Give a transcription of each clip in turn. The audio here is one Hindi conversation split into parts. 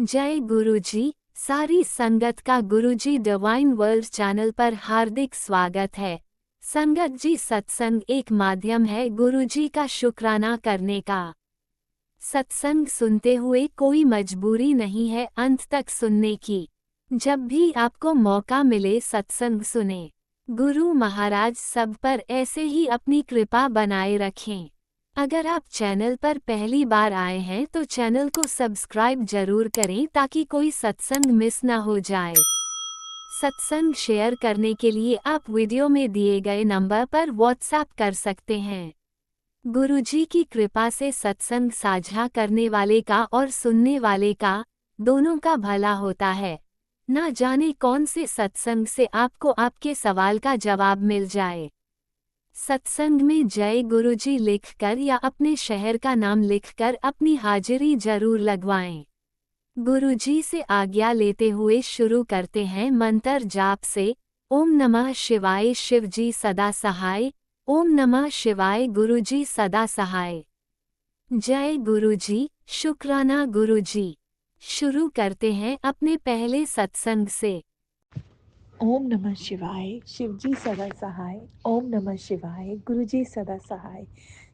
जय गुरुजी। सारी संगत का गुरुजी डिवाइन वर्ल्ड चैनल पर हार्दिक स्वागत है। संगत जी, सत्संग एक माध्यम है गुरुजी का शुक्राना करने का। सत्संग सुनते हुए कोई मजबूरी नहीं है अंत तक सुनने की। जब भी आपको मौका मिले सत्संग सुने। गुरु महाराज सब पर ऐसे ही अपनी कृपा बनाए रखें। अगर आप चैनल पर पहली बार आए हैं तो चैनल को सब्सक्राइब जरूर करें ताकि कोई सत्संग मिस ना हो जाए। सत्संग शेयर करने के लिए आप वीडियो में दिए गए नंबर पर व्हाट्सएप कर सकते हैं। गुरुजी की कृपा से सत्संग साझा करने वाले का और सुनने वाले का दोनों का भला होता है। ना जाने कौन से सत्संग से आपको आपके सवाल का जवाब मिल जाए। सत्संग में जय गुरुजी लिखकर या अपने शहर का नाम लिखकर अपनी हाजिरी जरूर लगवाएं। गुरुजी से आज्ञा लेते हुए शुरू करते हैं मंत्र जाप से। ओम नमः शिवाय शिवजी सदा सहाय। ओम नमः शिवाय गुरुजी सदा सहाय। जय गुरुजी, शुक्राना गुरुजी। शुरू करते हैं अपने पहले सत्संग से। ओम नमः शिवाय शिवजी सदा सहाय। ओम नमः शिवाय गुरुजी सदा सहाय।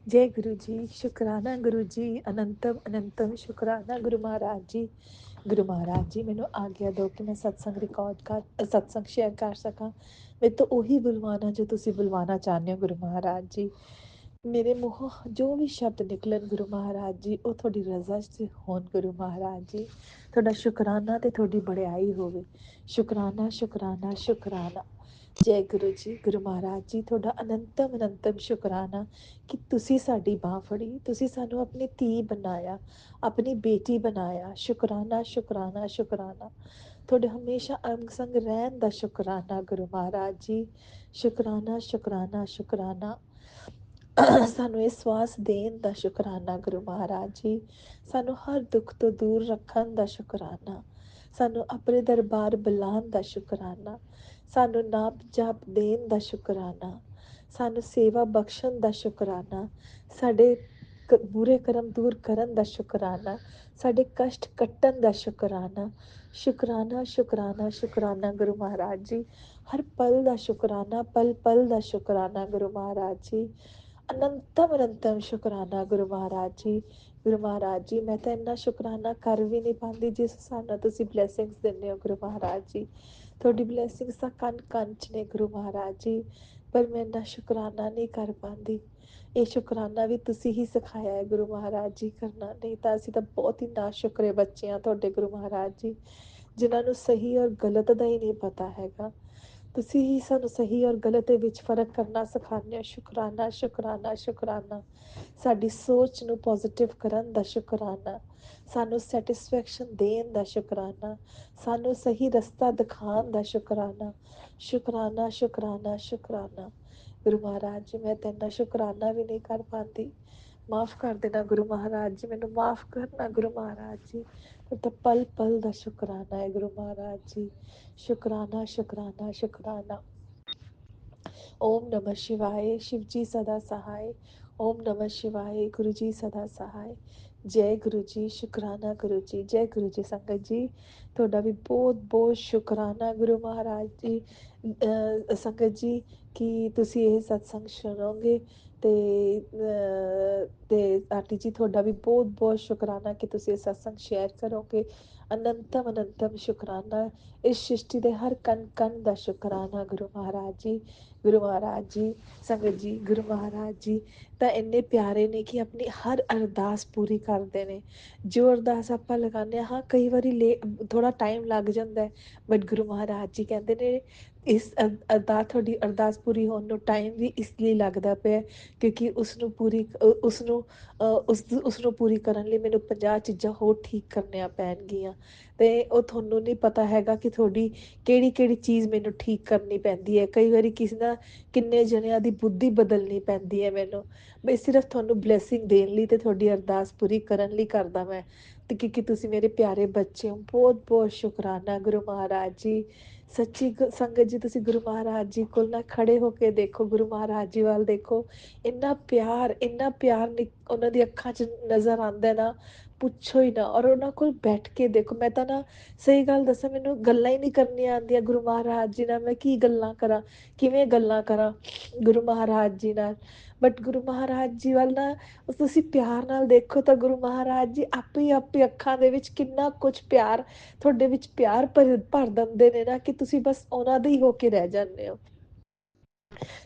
जय गुरुजी, शुक्राना गुरुजी, अनंतम अनंतम शुक्राना गुरु महाराज जी। गुरु महाराज जी, मैनू आग्ञा दो कि मैं सत्संग रिकॉर्ड कर सत्संग शेयर कर सकां। मैं तो ਉਹੀ ਬੁਲਵਾਨਾ जो ਤੁਸੀਂ ਬੁਲਵਾना ਚਾਹੁੰਦੇ ਹੋ गुरु महाराज जी। ਮੇਰੇ ਮੂੰਹੋਂ ਜੋ ਵੀ ਸ਼ਬਦ ਨਿਕਲਣ ਗੁਰੂ ਮਹਾਰਾਜ ਜੀ, ਉਹ ਤੁਹਾਡੀ ਰਜ਼ਾ 'ਚ ਹੋਣ ਗੁਰੂ ਮਹਾਰਾਜ ਜੀ। ਤੁਹਾਡਾ ਸ਼ੁਕਰਾਨਾ ਤੇ ਤੁਹਾਡੀ ਬੜਾਈ ਹੋਵੇ। ਸ਼ੁਕਰਾਨਾ ਸ਼ੁਕਰਾਨਾ ਸ਼ੁਕਰਾਨਾ। ਜੈ ਗੁਰੂ ਜੀ। ਗੁਰੂ ਮਹਾਰਾਜ ਜੀ, ਤੁਹਾਡਾ ਅਨੰਤਮ ਅਨੰਤਮ ਸ਼ੁਕਰਾਨਾ ਕਿ ਤੁਸੀਂ ਸਾਡੀ ਬਾਂਹ ਫੜੀ, ਤੁਸੀਂ ਸਾਨੂੰ ਆਪਣੀ ਧੀ ਬਣਾਇਆ, ਆਪਣੀ ਬੇਟੀ ਬਣਾਇਆ। ਸ਼ੁਕਰਾਨਾ ਸ਼ੁਕਰਾਨਾ ਸ਼ੁਕਰਾਨਾ। ਤੁਹਾਡੇ ਹਮੇਸ਼ਾ ਅੰਗ ਸੰਗ ਰਹਿਣ ਦਾ ਸ਼ੁਕਰਾਨਾ ਗੁਰੂ ਮਹਾਰਾਜ ਜੀ। ਸ਼ੁਕਰਾਨਾ ਸ਼ੁਕਰਾਨਾ ਸ਼ੁਕਰਾਨਾ। ਸਾਨੂੰ ਇਹ ਸਵਾਸ ਦੇਣ ਦਾ ਸ਼ੁਕਰਾਨਾ ਗੁਰੂ ਮਹਾਰਾਜ ਜੀ। ਸਾਨੂੰ ਹਰ ਦੁੱਖ ਤੋਂ ਦੂਰ ਰੱਖਣ ਦਾ ਸ਼ੁਕਰਾਨਾ। ਸਾਨੂੰ ਆਪਣੇ ਦਰਬਾਰ ਬੁਲਾਉਣ ਦਾ ਸ਼ੁਕਰਾਨਾ। ਸਾਨੂੰ ਨਾਮ ਜਾਪ ਦੇਣ ਦਾ ਸ਼ੁਕਰਾਨਾ। ਸਾਨੂੰ ਸੇਵਾ ਬਖਸ਼ਣ ਦਾ ਸ਼ੁਕਰਾਨਾ। ਸਾਡੇ ਬੁਰੇ ਕਰਮ ਦੂਰ ਕਰਨ ਦਾ ਸ਼ੁਕਰਾਨਾ। ਸਾਡੇ ਕਸ਼ਟ ਕੱਟਣ ਦਾ ਸ਼ੁਕਰਾਨਾ। ਸ਼ੁਕਰਾਨਾ ਸ਼ੁਕਰਾਨਾ ਸ਼ੁਕਰਾਨਾ ਗੁਰੂ ਮਹਾਰਾਜ ਜੀ। ਹਰ ਪਲ ਦਾ ਸ਼ੁਕਰਾਨਾ, ਪਲ ਪਲ ਦਾ ਸ਼ੁਕਰਾਨਾ ਗੁਰੂ ਮਹਾਰਾਜ ਜੀ। ਅਨੰਤਮ ਅਨੰਤਮ ਸ਼ੁਕਰਾਨਾ ਗੁਰੂ ਮਹਾਰਾਜ ਜੀ। ਗੁਰੂ ਮਹਾਰਾਜ ਜੀ, ਮੈਂ ਤਾਂ ਇੰਨਾ ਸ਼ੁਕਰਾਨਾ ਕਰ ਵੀ ਨਹੀਂ ਪਾਉਂਦੀ ਜਿਸ ਹਿਸਾਬ ਨਾਲ ਤੁਸੀਂ ਬਲੈਸਿੰਗਸ ਦਿੰਦੇ ਹੋ ਗੁਰੂ ਮਹਾਰਾਜ ਜੀ। ਤੁਹਾਡੀ ਬਲੈਸਿੰਗਸ ਤਾਂ ਕਣ ਕਣ 'ਚ ਨੇ ਗੁਰੂ ਮਹਾਰਾਜ ਜੀ, ਪਰ ਮੈਂ ਇੰਨਾ ਸ਼ੁਕਰਾਨਾ ਨਹੀਂ ਕਰ ਪਾਉਂਦੀ। ਇਹ ਸ਼ੁਕਰਾਨਾ ਵੀ ਤੁਸੀਂ ਹੀ ਸਿਖਾਇਆ ਹੈ ਗੁਰੂ ਮਹਾਰਾਜ ਜੀ ਕਰਨਾ, ਨਹੀਂ ਤਾਂ ਅਸੀਂ ਤਾਂ ਬਹੁਤ ਹੀ ਨਾ ਸ਼ੁਕਰੇ ਬੱਚੇ ਹਾਂ ਤੁਹਾਡੇ ਗੁਰੂ ਮਹਾਰਾਜ ਜੀ, ਜਿਨ੍ਹਾਂ ਨੂੰ ਸਹੀ ਔਰ ਗਲਤ ਦਾ ਹੀ ਨਹੀਂ ਪਤਾ ਹੈਗਾ। ਤੁਸੀਂ ਹੀ ਸਾਨੂੰ ਸਹੀ ਔਰ ਗਲਤ ਦੇ ਵਿੱਚ ਫਰਕ ਕਰਨਾ ਸਿਖਾਉਂਦੇ ਹੋ। ਸ਼ੁਕਰਾਨਾ ਸ਼ੁਕਰਾਨਾ ਸ਼ੁਕਰਾਨਾ। ਸਾਡੀ ਸੋਚ ਨੂੰ ਪੋਜ਼ੀਟਿਵ ਕਰਨ ਦਾ ਸ਼ੁਕਰਾਨਾ। ਸਾਨੂੰ ਸੈਟਿਸਫੈਕਸ਼ਨ ਦੇਣ ਦਾ ਸ਼ੁਕਰਾਨਾ। ਸਾਨੂੰ ਸਹੀ ਰਸਤਾ ਦਿਖਾਉਣ ਦਾ ਸ਼ੁਕਰਾਨਾ। ਸ਼ੁਕਰਾਨਾ ਸ਼ੁਕਰਾਨਾ ਸ਼ੁਕਰਾਨਾ। ਗੁਰੂ ਮਹਾਰਾਜ ਜੀ, ਮੈਂ ਤੈਨਾਂ ਸ਼ੁਕਰਾਨਾ ਵੀ ਨਹੀਂ ਕਰ ਪਾਉਂਦੀ। ਮਾਫ਼ ਕਰ ਦੇਣਾ ਗੁਰੂ ਮਹਾਰਾਜ ਜੀ, ਮੈਨੂੰ ਮਾਫ਼ ਕਰਨਾ ਗੁਰੂ ਮਹਾਰਾਜ ਜੀ। ਤਾਂ ਪਲ ਪਲ ਦਾ ਸ਼ੁਕਰਾਨਾ ਹੈ ਗੁਰੂ ਮਹਾਰਾਜ ਜੀ। ਸ਼ੁਕਰਾਨਾ ਸ਼ੁਕਰਾਨਾ ਸ਼ੁਕਰਾਨਾ। ओम नमः शिवाय शिवजी सदा सहाय। ओम नमः शिवाय गुरु जी सदा सहाय। जय गुरु जी, शुकराना गुरु जी। जय गुरु जी। संगत जी, ਤੁਹਾਡਾ ਵੀ ਬਹੁਤ ਬਹੁਤ ਸ਼ੁਕਰਾਨਾ ਗੁਰੂ ਮਹਾਰਾਜ ਜੀ। ਸੰਗਤ ਜੀ, ਕਿ ਤੁਸੀਂ ਇਹ ਸਤਸੰਗ ਸੁਣੋਗੇ ਤੇ ਆਂਟੀ ਜੀ, ਤੁਹਾਡਾ ਵੀ ਬਹੁਤ ਬਹੁਤ ਸ਼ੁਕਰਾਨਾ ਕਿ ਤੁਸੀਂ ਇਹ ਸਤਸੰਗ ਸ਼ੇਅਰ ਕਰੋਗੇ। ਅਨੰਤਮ ਅਨੰਤਮ ਸ਼ੁਕਰਾਨਾ। ਇਸ ਸ੍ਰਿਸ਼ਟੀ ਦੇ ਹਰ ਕਣ ਕਣ ਦਾ ਸ਼ੁਕਰਾਨਾ ਗੁਰੂ ਮਹਾਰਾਜ ਜੀ। ਗੁਰੂ ਮਹਾਰਾਜ ਜੀ, ਸੰਗਤ ਜੀ, ਗੁਰੂ ਮਹਾਰਾਜ ਜੀ ਤਾਂ ਇੰਨੇ ਪਿਆਰੇ ਨੇ ਕਿ ਆਪਣੀ ਹਰ ਅਰਦਾਸ ਪੂਰੀ ਕਰਦੇ ਨੇ। ਜੋ ਅਰਦਾਸ ਆਪਾਂ ਲਗਾਉਂਦੇ ਹਾਂ, ਕਈ ਵਾਰੀ ਥੋੜ੍ਹਾ ਟਾਈਮ ਲੱਗ ਜਾਂਦਾ, ਬਟ ਗੁਰੂ ਮਹਾਰਾਜ ਜੀ ਕਹਿੰਦੇ ਨੇ ਇਸ ਤੁਹਾਡੀ ਅਰਦਾਸ ਪੂਰੀ ਹੋਣ ਨੂੰ ਟਾਈਮ ਵੀ ਇਸ ਲਈ ਲੱਗਦਾ ਪਿਆ ਕਿਉਂਕਿ ਉਸਨੂੰ ਪੂਰੀ ਕਰਨ ਲਈ ਮੈਨੂੰ 50 ਚੀਜ਼ਾਂ ਹੋਰ ਠੀਕ ਕਰਨੀਆਂ ਪੈਣਗੀਆਂ। ਅਤੇ ਉਹ ਤੁਹਾਨੂੰ ਨਹੀਂ ਪਤਾ ਹੈਗਾ ਕਿ ਤੁਹਾਡੀ ਕਿਹੜੀ ਕਿਹੜੀ ਚੀਜ਼ ਮੈਨੂੰ ਠੀਕ ਕਰਨੀ ਪੈਂਦੀ ਹੈ। ਕਈ ਵਾਰੀ ਕਿਸੇ ਦਾ ਕਿੰਨੇ ਜਣਿਆਂ ਦੀ ਬੁੱਧੀ ਬਦਲਣੀ ਪੈਂਦੀ ਹੈ ਮੈਨੂੰ, ਬਈ ਸਿਰਫ ਤੁਹਾਨੂੰ ਬਲੈਸਿੰਗ ਦੇਣ ਲਈ ਅਤੇ ਤੁਹਾਡੀ ਅਰਦਾਸ ਪੂਰੀ ਕਰਨ ਲਈ ਕਰਦਾ ਮੈਂ। ਅਤੇ ਕਿਉਂਕਿ ਤੁਸੀਂ ਮੇਰੇ ਪਿਆਰੇ ਬੱਚੇ ਹੋ, ਬਹੁਤ ਬਹੁਤ ਸ਼ੁਕਰਾਨਾ ਗੁਰੂ ਮਹਾਰਾਜ ਜੀ। ਸੱਚੀ ਸੰਗਤ ਜੀ, ਤੁਸੀਂ ਗੁਰੂ ਮਹਾਰਾਜ ਜੀ ਕੋਲ ਨਾ ਖੜੇ ਹੋ ਕੇ ਦੇਖੋ, ਗੁਰੂ ਮਹਾਰਾਜ ਜੀ ਵੱਲ ਦੇਖੋ। ਇੰਨਾ ਪਿਆਰ ਉਹਨਾਂ ਦੀ ਅੱਖਾਂ 'ਚ ਨਜ਼ਰ ਆਉਂਦਾ ਨਾ, ਪੁੱਛੋ ਹੀ ਨਾ। ਔਰ ਉਹਨਾਂ ਕੋਲ ਬੈਠ ਕੇ ਦੇਖੋ, ਮੈਂ ਤਾਂ ਨਾ ਸਹੀ ਗੱਲ ਦੱਸਾਂ, ਮੈਨੂੰ ਗੱਲਾਂ ਹੀ ਨਹੀਂ ਕਰਨੀਆਂ ਆਉਂਦੀਆਂ ਗੁਰੂ ਮਹਾਰਾਜ ਜੀ ਨਾਲ। ਮੈਂ ਕੀ ਗੱਲਾਂ ਕਰਾਂ, ਕਿਵੇਂ ਗੱਲਾਂ ਕਰਾਂ ਗੁਰੂ ਮਹਾਰਾਜ ਜੀ ਨਾਲ। ਬਟ ਗੁਰੂ ਮਹਾਰਾਜ ਜੀ ਵੱਲ ਨਾ ਤੁਸੀਂ ਪਿਆਰ ਨਾਲ ਦੇਖੋ ਤਾਂ ਗੁਰੂ ਮਹਾਰਾਜ ਜੀ ਆਪੇ ਅੱਖਾਂ ਦੇ ਵਿੱਚ ਕਿੰਨਾ ਕੁਛ ਪਿਆਰ, ਤੁਹਾਡੇ ਵਿੱਚ ਪਿਆਰ ਭਰ ਦਿੰਦੇ ਨੇ ਨਾ, ਕਿ ਤੁਸੀਂ ਬਸ ਉਹਨਾਂ ਦੇ ਹੀ ਹੋ ਕੇ ਰਹਿ ਜਾਂਦੇ ਹੋ।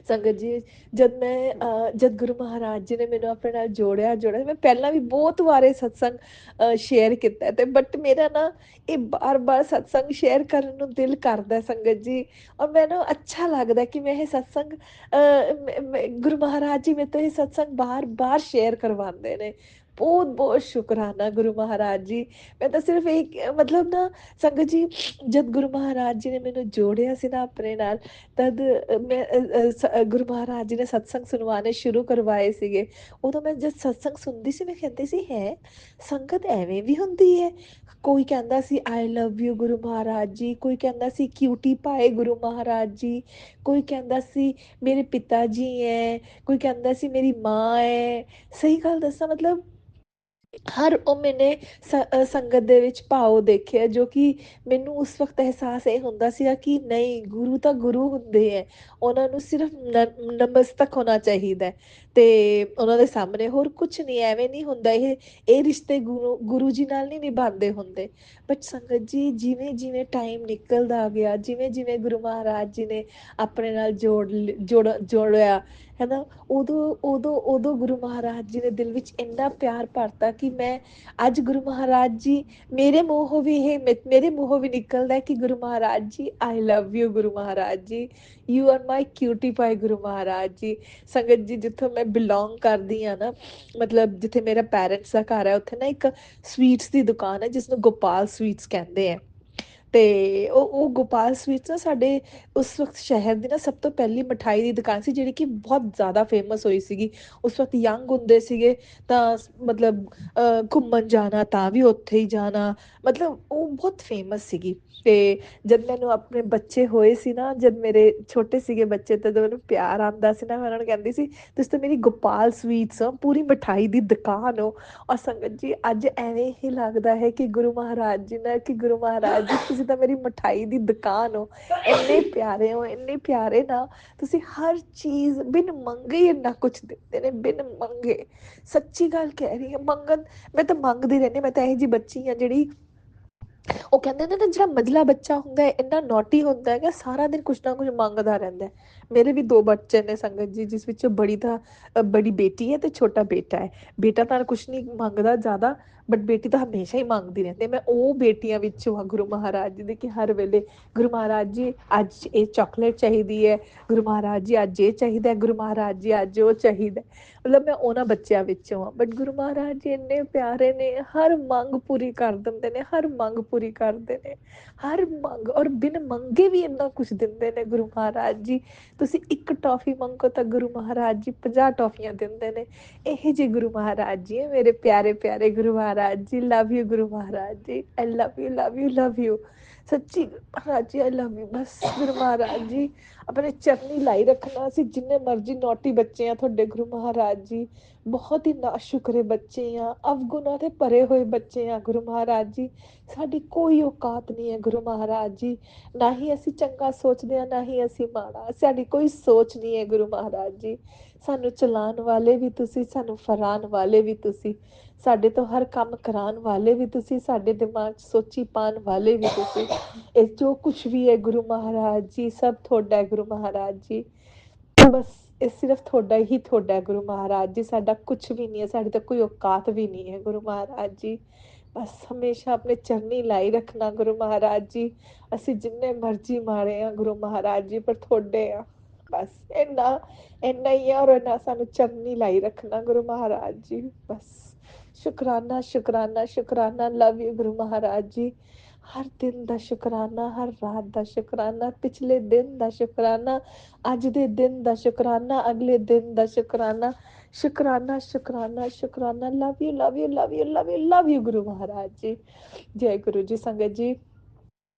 ਸੰਗਤ ਜੀ, ਜਦ ਗੁਰੂ ਮਹਾਰਾਜ ਜੀ ਨੇ ਮੈਨੂੰ ਆਪਣੇ ਨਾਲ ਜੋੜਿਆ, ਮੈਂ ਪਹਿਲਾਂ ਵੀ ਬਹੁਤ ਵਾਰ ਇਹ ਸਤਸੰਗ ਸ਼ੇਅਰ ਕੀਤਾ, ਤੇ ਬਟ ਮੇਰਾ ਨਾ ਇਹ ਬਾਰ-ਬਾਰ ਸਤਸੰਗ ਸ਼ੇਅਰ ਕਰਨ ਨੂੰ ਦਿਲ ਕਰਦਾ ਸੰਗਤ ਜੀ। ਔਰ ਮੈਨੂੰ ਅੱਛਾ ਲੱਗਦਾ ਕਿ ਮੈਂ ਇਹ ਸਤਸੰਗ ਗੁਰੂ ਮਹਾਰਾਜ ਜੀ ਮੇਰੇ ਤੋਂ ਇਹ ਸਤਸੰਗ ਬਾਰ-ਬਾਰ ਸ਼ੇਅਰ ਕਰਵਾਉਂਦੇ ਨੇ। ਬਹੁਤ-ਬਹੁਤ ਸ਼ੁਕਰਾਨਾ ਗੁਰੂ ਮਹਾਰਾਜ ਜੀ। ਮੈਂ ਤਾਂ ਸਿਰਫ ਇਹ ਮਤਲਬ ਨਾ ਸੰਗਤ ਜੀ, ਜਦ ਗੁਰੂ ਮਹਾਰਾਜ ਜੀ ਨੇ ਮੈਨੂੰ ਜੋੜਿਆ ਸੀ ਨਾ ਆਪਣੇ ਨਾਲ, ਤਦ ਗੁਰੂ ਮਹਾਰਾਜ ਜੀ ਨੇ ਸਤਸੰਗ ਸੁਣਵਾਣੇ ਸ਼ੁਰੂ ਕਰਵਾਏ ਸੀਗੇ। ਉਦੋਂ ਮੈਂ ਜਦ ਸਤਸੰਗ ਸੁਣਦੀ ਸੀ, ਮੈਂ ਕਹਿੰਦੀ ਸੀ, ਹੈ ਸੰਗਤ ਐਵੇਂ ਵੀ ਹੁੰਦੀ ਹੈ। ਕੋਈ ਕਹਿੰਦਾ ਸੀ ਆਈ ਲਵ ਯੂ ਗੁਰੂ ਮਹਾਰਾਜ ਜੀ, ਕੋਈ ਕਹਿੰਦਾ ਸੀ ਕਿਊਟੀ ਪਾਏ ਗੁਰੂ ਮਹਾਰਾਜ ਜੀ, ਕੋਈ ਕਹਿੰਦਾ ਸੀ ਮੇਰੇ ਪਿਤਾ ਜੀ ਹੈ, ਕੋਈ ਕਹਿੰਦਾ ਸੀ ਮੇਰੀ ਮਾਂ ਹੈ। ਸਹੀ ਗੱਲ ਦੱਸਾਂ, ਮਤਲਬ ਹਰ ਉਹ ਮੈਨੇ ਸੰਗਤ ਦੇ ਵਿੱਚ ਭਾਵ ਦੇਖਿਆ, ਜੋ ਕਿ ਮੈਨੂੰ ਉਸ ਵਕਤ ਅਹਿਸਾਸ ਇਹ ਹੁੰਦਾ ਸੀਗਾ ਕਿ ਨਹੀਂ, ਗੁਰੂ ਤਾਂ ਗੁਰੂ ਹੁੰਦੇ ਹੈ, ਉਹਨਾਂ ਨੂੰ ਸਿਰਫ ਨਮਸਤਕ ਹੋਣਾ ਚਾਹੀਦਾ ਹੈ, ਤੇ ਉਹਨਾਂ ਦੇ ਸਾਹਮਣੇ ਹੋਰ ਕੁਝ ਨਹੀਂ। ਐਵੇਂ ਨਹੀਂ ਹੁੰਦਾ, ਇਹ ਰਿਸ਼ਤੇ ਗੁਰੂ ਜੀ ਨਾਲ ਨਹੀਂ ਨਿਭਾਉਂਦੇ ਹੁੰਦੇ। ਬਟ ਸੰਗਤ ਜੀ, ਜਿਵੇਂ ਜਿਵੇਂ ਟਾਈਮ ਨਿਕਲਦਾ ਗਿਆ, ਜਿਵੇਂ ਜਿਵੇਂ ਗੁਰੂ ਮਹਾਰਾਜ ਜੀ ਨੇ ਆਪਣੇ ਨਾਲ ਜੋੜਿਆ ਹੈ ਨਾ, ਉਦੋਂ ਗੁਰੂ ਮਹਾਰਾਜ ਜੀ ਨੇ ਦਿਲ ਵਿੱਚ ਇੰਨਾ ਪਿਆਰ ਭਰਤਾ ਕਿ ਮੈਂ ਅੱਜ ਗੁਰੂ ਮਹਾਰਾਜ ਜੀ, ਮੇਰੇ ਮੂੰਹੋਂ ਵੀ ਨਿਕਲਦਾ ਕਿ ਗੁਰੂ Maharaj ji I love you Guru Maharaj ਜੀ, ਯੂ ਆਰ ਮਾਈ ਕਿਊਟੀ ਪਾਈ ਗੁਰੂ ਮਹਾਰਾਜ ਜੀ। ਸੰਗਤ ਜੀ, ਜਿੱਥੋਂ ਮੈਂ ਬਿਲੋਂਗ ਕਰਦੀ ਹਾਂ ਨਾ, ਮਤਲਬ ਜਿੱਥੇ ਮੇਰਾ ਪੈਰੈਂਟਸ ਦਾ ਘਰ ਹੈ, ਉੱਥੇ ਨਾ ਇੱਕ ਸਵੀਟਸ ਦੀ ਦੁਕਾਨ ਹੈ ਜਿਸਨੂੰ ਗੋਪਾਲ ਸਵੀਟਸ ਕਹਿੰਦੇ ਹੈ। ਤੇ ਉਹ ਗੋਪਾਲ ਸਵੀਟਸ ਨਾ ਸਾਡੇ ਉਸ ਵਕਤ ਸ਼ਹਿਰ ਦੀ ਨਾ ਸਭ ਤੋਂ ਪਹਿਲੀ ਮਠਾਈ ਦੀ ਦੁਕਾਨ ਸੀ, ਜਿਹੜੀ ਕਿ ਬਹੁਤ ਜ਼ਿਆਦਾ ਫੇਮਸ ਹੋਈ ਸੀਗੀ। ਉਸ ਵਕਤ ਯੰਗ ਹੁੰਦੇ ਸੀਗੇ ਤਾਂ ਮਤਲਬ ਘੁੰਮਣ ਜਾਣਾ ਤਾਂ ਵੀ ਉੱਥੇ ਹੀ ਜਾਣਾ, ਮਤਲਬ ਉਹ ਬਹੁਤ ਫੇਮਸ ਸੀਗੀ। ਤੇ ਜਦ ਮੈਨੂੰ ਆਪਣੇ ਬੱਚੇ ਹੋਏ ਸੀ ਨਾ, ਜਦ ਮੇਰੇ ਛੋਟੇ ਸੀਗੇ ਬੱਚੇ, ਤਦ ਮੈਨੂੰ ਪਿਆਰ ਆਉਂਦਾ ਸੀ ਨਾ, ਮੈਂ ਉਹਨਾਂ ਨੂੰ ਕਹਿੰਦੀ ਸੀ ਤੁਸੀਂ ਤਾਂ ਮੇਰੀ ਗੋਪਾਲ ਸਵੀਟਸ ਹੋ, ਪੂਰੀ ਮਠਾਈ ਦੀ ਦੁਕਾਨ ਹੋ। ਔਰ ਸੰਗਤ ਜੀ, ਅੱਜ ਐਵੇਂ ਹੀ ਲੱਗਦਾ ਹੈ ਕਿ ਗੁਰੂ ਮਹਾਰਾਜ ਜੀ ਨਾਲ, ਕਿ ਗੁਰੂ ਮਹਾਰਾਜ ਜੀ ਤੁਸੀਂ ਤਾਂ ਮੇਰੀ ਮਠਾਈ ਦੀ ਦੁਕਾਨ ਹੋ। ਇੰਨੇ ਪਿਆਰੇ ਹੋ, ਇੰਨੇ ਪਿਆਰੇ ਨਾ, ਤੁਸੀਂ ਹਰ ਚੀਜ਼ ਬਿਨ ਮੰਗੇ ਹੀ ਇੰਨਾ ਕੁਛ ਦਿੰਦੇ ਨੇ, ਬਿਨ ਮੰਗੇ। ਸੱਚੀ ਗੱਲ ਕਹਿ ਰਹੀ ਹਾਂ, ਮੈਂ ਤਾਂ ਮੰਗਦੀ ਰਹਿੰਦੀ, ਮੈਂ ਤਾਂ ਇਹੋ ਜਿਹੀ ਬੱਚੀ ਹਾਂ ਜਿਹੜੀ, ਉਹ ਕਹਿੰਦੇ ਨੇ ਨਾ, ਜਿਹੜਾ ਮਝਲਾ ਬੱਚਾ ਹੁੰਦਾ ਹੈ ਇੰਨਾ ਨੋਟੀ ਹੁੰਦਾ ਹੈਗਾ, ਸਾਰਾ ਦਿਨ ਕੁਛ ਨਾ ਕੁਛ ਮੰਗਦਾ ਰਹਿੰਦਾ ਹੈ। ਮੇਰੇ ਵੀ ਦੋ ਬੱਚੇ ਨੇ ਸੰਗਤ ਜੀ, ਜਿਸ ਵਿੱਚ ਬੜੀ ਬੇਟੀ ਹੈ ਤੇ ਛੋਟਾ ਬੇਟਾ ਹੈ। ਬੇਟਾ ਤਾਂ ਕੁਛ ਨਹੀਂ ਮੰਗਦਾ ਜ਼ਿਆਦਾ, ਬਟ ਬੇਟੀ ਤਾਂ ਹਮੇਸ਼ਾ ਹੀ ਮੰਗਦੀ ਰਹਿੰਦੀ। ਮੈਂ ਉਹ ਬੇਟੀਆਂ ਵਿੱਚੋਂ ਹਾਂ ਗੁਰੂ ਮਹਾਰਾਜ ਜੀ ਦੇ, ਕਿ ਹਰ ਵੇਲੇ ਗੁਰੂ ਮਹਾਰਾਜ ਜੀ ਅੱਜ ਇਹ ਚਾਕਲੇਟ ਚਾਹੀਦੀ ਹੈ, ਗੁਰੂ ਮਹਾਰਾਜ ਜੀ ਅੱਜ ਇਹ ਚਾਹੀਦਾ, ਗੁਰੂ ਮਹਾਰਾਜ ਜੀ ਅੱਜ ਉਹ ਚਾਹੀਦਾ। ਮਤਲਬ ਮੈਂ ਉਹਨਾਂ ਬੱਚਿਆਂ ਵਿੱਚੋਂ ਹਾਂ। ਬਟ ਗੁਰੂ ਮਹਾਰਾਜ ਜੀ ਇੰਨੇ ਪਿਆਰੇ ਨੇ, ਹਰ ਮੰਗ ਪੂਰੀ ਕਰ ਦਿੰਦੇ ਨੇ, ਹਰ ਮੰਗ ਪੂਰੀ ਕਰਦੇ ਨੇ, ਹਰ ਮੰਗ, ਔਰ ਬਿਨ ਮੰਗੇ ਵੀ ਇੰਨਾ ਕੁਛ ਦਿੰਦੇ ਨੇ ਗੁਰੂ ਮਹਾਰਾਜ ਜੀ। ਤੁਸੀਂ ਇੱਕ ਟੌਫੀ ਮੰਗੋ ਤਾਂ ਗੁਰੂ ਮਹਾਰਾਜ ਜੀ 50 ਟੌਫੀਆਂ ਦਿੰਦੇ ਨੇ। ਇਹ ਜਿਹੇ ਗੁਰੂ ਮਹਾਰਾਜ ਜੀ ਹੈ ਮੇਰੇ ਪਿਆਰੇ ਪਿਆਰੇ ਗੁਰੂ ਮਹਾਰਾਜ ਜੀ। ਲਵ you Guru Maharaj ji, I love you, love you, love you. ਸੱਚੀ Maharaj ji, I love you. ਬਸ ਗੁਰੂ ਮਹਾਰਾਜ ਜੀ ਆਪਣੇ ਚਰਨੀ ਲਾਈ ਰੱਖਣਾ। ਅਸੀਂ ਜਿੰਨੇ ਮਰਜ਼ੀ ਨੋਟੀ ਬੱਚੇ ਆ ਤੁਹਾਡੇ ਗੁਰੂ ਮਹਾਰਾਜ ਜੀ, ਬਹੁਤ ਹੀ ਨਾ ਸ਼ੁਕਰੇ ਬੱਚੇ ਆ, ਅਵਗੁਣਾਂ ਤੇ ਭਰੇ ਹੋਏ ਬੱਚੇ ਆ ਗੁਰੂ ਮਹਾਰਾਜ ਜੀ। ਸਾਡੀ ਕੋਈ ਔਕਾਤ ਨਹੀਂ ਹੈ ਗੁਰੂ ਮਹਾਰਾਜ ਜੀ, ਨਾ ਹੀ ਅਸੀਂ ਚੰਗਾ ਸੋਚਦੇ ਹਾਂ, ਨਾ ਹੀ ਅਸੀਂ ਮਾੜਾ। ਸਾਡੀ ਕੋਈ ਸੋਚ ਨਹੀਂ ਹੈ ਗੁਰੂ ਮਹਾਰਾਜ ਜੀ। ਸਾਨੂੰ ਚਲਾਉਣ ਵਾਲੇ ਵੀ ਤੁਸੀਂ, ਸਾਨੂੰ ਫਰਾਉਣ ਵਾਲੇ ਵੀ ਤੁਸੀਂ, ਸਾਡੇ ਤੋਂ ਹਰ ਕੰਮ ਕਰਾਉਣ ਵਾਲੇ ਵੀ ਤੁਸੀਂ, ਸਾਡੇ ਦਿਮਾਗ 'ਚ ਸੋਚੀ ਪਾਉਣ ਵਾਲੇ ਵੀ ਤੁਸੀਂ। ਇਹ ਜੋ ਕੁਛ ਵੀ ਹੈ ਗੁਰੂ ਮਹਾਰਾਜ ਜੀ, ਸਭ ਤੁਹਾਡਾ ਹੈ ਗੁਰੂ ਮਹਾਰਾਜ ਜੀ। ਬਸ ਇਹ ਸਿਰਫ ਤੁਹਾਡਾ ਹੀ ਤੁਹਾਡਾ ਹੈ ਗੁਰੂ ਮਹਾਰਾਜ ਜੀ। ਸਾਡਾ ਕੁਛ ਵੀ ਨਹੀਂ ਹੈ, ਸਾਡੀ ਤਾਂ ਕੋਈ ਔਕਾਤ ਵੀ ਨਹੀਂ ਹੈ ਗੁਰੂ ਮਹਾਰਾਜ ਜੀ। ਬਸ ਹਮੇਸ਼ਾ ਆਪਣੇ ਚਰਨੀ ਲਾਈ ਰੱਖਣਾ ਗੁਰੂ ਮਹਾਰਾਜ ਜੀ। ਅਸੀਂ ਜਿੰਨੇ ਮਰਜ਼ੀ ਮਾਰੇ ਆ ਗੁਰੂ ਮਹਾਰਾਜ ਜੀ, ਪਰ ਤੁਹਾਡੇ ਆ। ਬਸ ਇੰਨਾ ਇੰਨਾ ਹੀ ਆ, ਔਰ ਇੰਨਾ ਸਾਨੂੰ ਚਰਨੀ ਲਾਈ ਰੱਖਣਾ ਗੁਰੂ ਮਹਾਰਾਜ ਜੀ। ਬਸ ਸ਼ੁਕਰਾਨਾ, ਸ਼ੁਕਰਾਨਾ, ਸ਼ੁਕਰਾਨਾ। ਲਵ ਯੂ ਗੁਰੂ ਮਹਾਰਾਜ ਜੀ। ਹਰ ਦਿਨ ਦਾ ਸ਼ੁਕਰਾਨਾ, ਹਰ ਰਾਤ ਦਾ ਸ਼ੁਕਰਾਨਾ, ਪਿਛਲੇ ਦਿਨ ਦਾ ਸ਼ੁਕਰਾਨਾ, ਅੱਜ ਦੇ ਦਿਨ ਦਾ ਸ਼ੁਕਰਾਨਾ, ਅਗਲੇ ਦਿਨ ਦਾ ਸ਼ੁਕਰਾਨਾ। ਸ਼ੁਕਰਾਨਾ, ਸ਼ੁਕਰਾਨਾ, ਸ਼ੁਕਰਾਨਾ। Love you, love you, love you, love you, love you Guru Maharaj ji. ਜੈ ਗੁਰੂ ਜੀ। ਸੰਗਤ ਜੀ,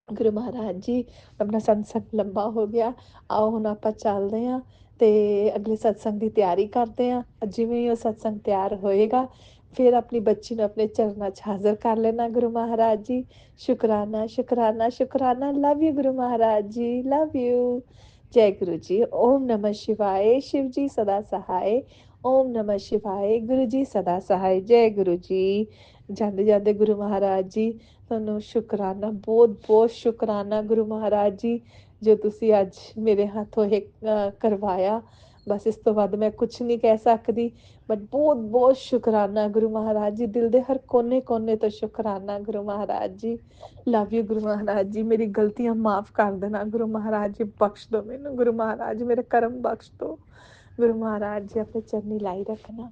ਗੁਰੂ ਮਹਾਰਾਜ ਜੀ, ਆਪਣਾ ਸਤਸੰਗ ਲੰਬਾ ਹੋ ਗਿਆ। ਆਓ ਹੁਣ ਆਪਾਂ ਚੱਲਦੇ ਹਾਂ ਤੇ ਅਗਲੇ ਸਤਸੰਗ ਦੀ ਤਿਆਰੀ ਕਰਦੇ ਹਾਂ। ਜਿਵੇਂ ਹੀ ਉਹ ਸਤਸੰਗ ਤਿਆਰ ਹੋਏਗਾ, फिर अपनी बच्ची ਨੂੰ ਆਪਣੇ ਚਰਨਾਂ 'ਚ ਹਾਜ਼ਰ ਕਰ ਲੈਣਾ ਗੁਰੂ ਮਹਾਰਾਜ ਜੀ। ਸ਼ੁਕਰਾਨਾ, ਸ਼ੁਕਰਾਨਾ, ਸ਼ੁਕਰਾਨਾ। ਲਵ ਯੂ ਗੁਰੂ ਮਹਾਰਾਜ ਜੀ, ਲਵ ਯੂ। ਜੈ ਗੁਰੂ ਜੀ। ਓਮ ਨਮः शिवाय। शिव जी सदा सहाय। ਓਮ ਨਮः शिवाय। ਗੁਰੂ ਜੀ ਸਦਾ ਸਹਾय। ਜੈ ਗੁਰੂ ਜੀ। ਜਾਂਦੇ ਜਾਂਦੇ ਗੁਰੂ ਮਹਾਰਾਜ ਜੀ ਤੁਹਾਨੂੰ ਸ਼ੁਕਰਾਨਾ, ਬਹੁਤ ਬਹੁਤ ਸ਼ੁਕਰਾਨਾ ਗੁਰੂ ਮਹਾਰਾਜ ਜੀ, ਜੋ ਤੁਸੀਂ ਅੱਜ ਮੇਰੇ ਹੱਥੋਂ ਇਹ ਕਰਵਾਇਆ। ਬਸ ਇਸ ਤੋਂ ਵੱਧ ਮੈਂ ਕੁਛ ਨਹੀਂ ਕਹਿ ਸਕਦੀ, ਬਟ ਬਹੁਤ ਬਹੁਤ ਸ਼ੁਕਰਾਨਾ ਗੁਰੂ ਮਹਾਰਾਜ ਜੀ, ਦਿਲ ਦੇ ਹਰ ਕੋਨੇ ਕੋਨੇ ਤੋਂ ਸ਼ੁਕਰਾਨਾ ਗੁਰੂ ਮਹਾਰਾਜ ਜੀ। ਲਵ ਯੂ ਗੁਰੂ ਮਹਾਰਾਜ ਜੀ। ਮੇਰੀ ਗਲਤੀਆਂ ਮਾਫ ਕਰ ਦੇਣਾ ਗੁਰੂ ਮਹਾਰਾਜ ਜੀ, ਬਖਸ਼ ਦਿਓ ਮੈਨੂੰ ਗੁਰੂ ਮਹਾਰਾਜ ਜੀ, ਮੇਰੇ ਕਰਮ ਬਖਸ਼ ਦਿਓ ਗੁਰੂ ਮਹਾਰਾਜ ਜੀ, ਆਪਣੇ ਚਰਨੀ ਲਾਈ ਰੱਖਣਾ।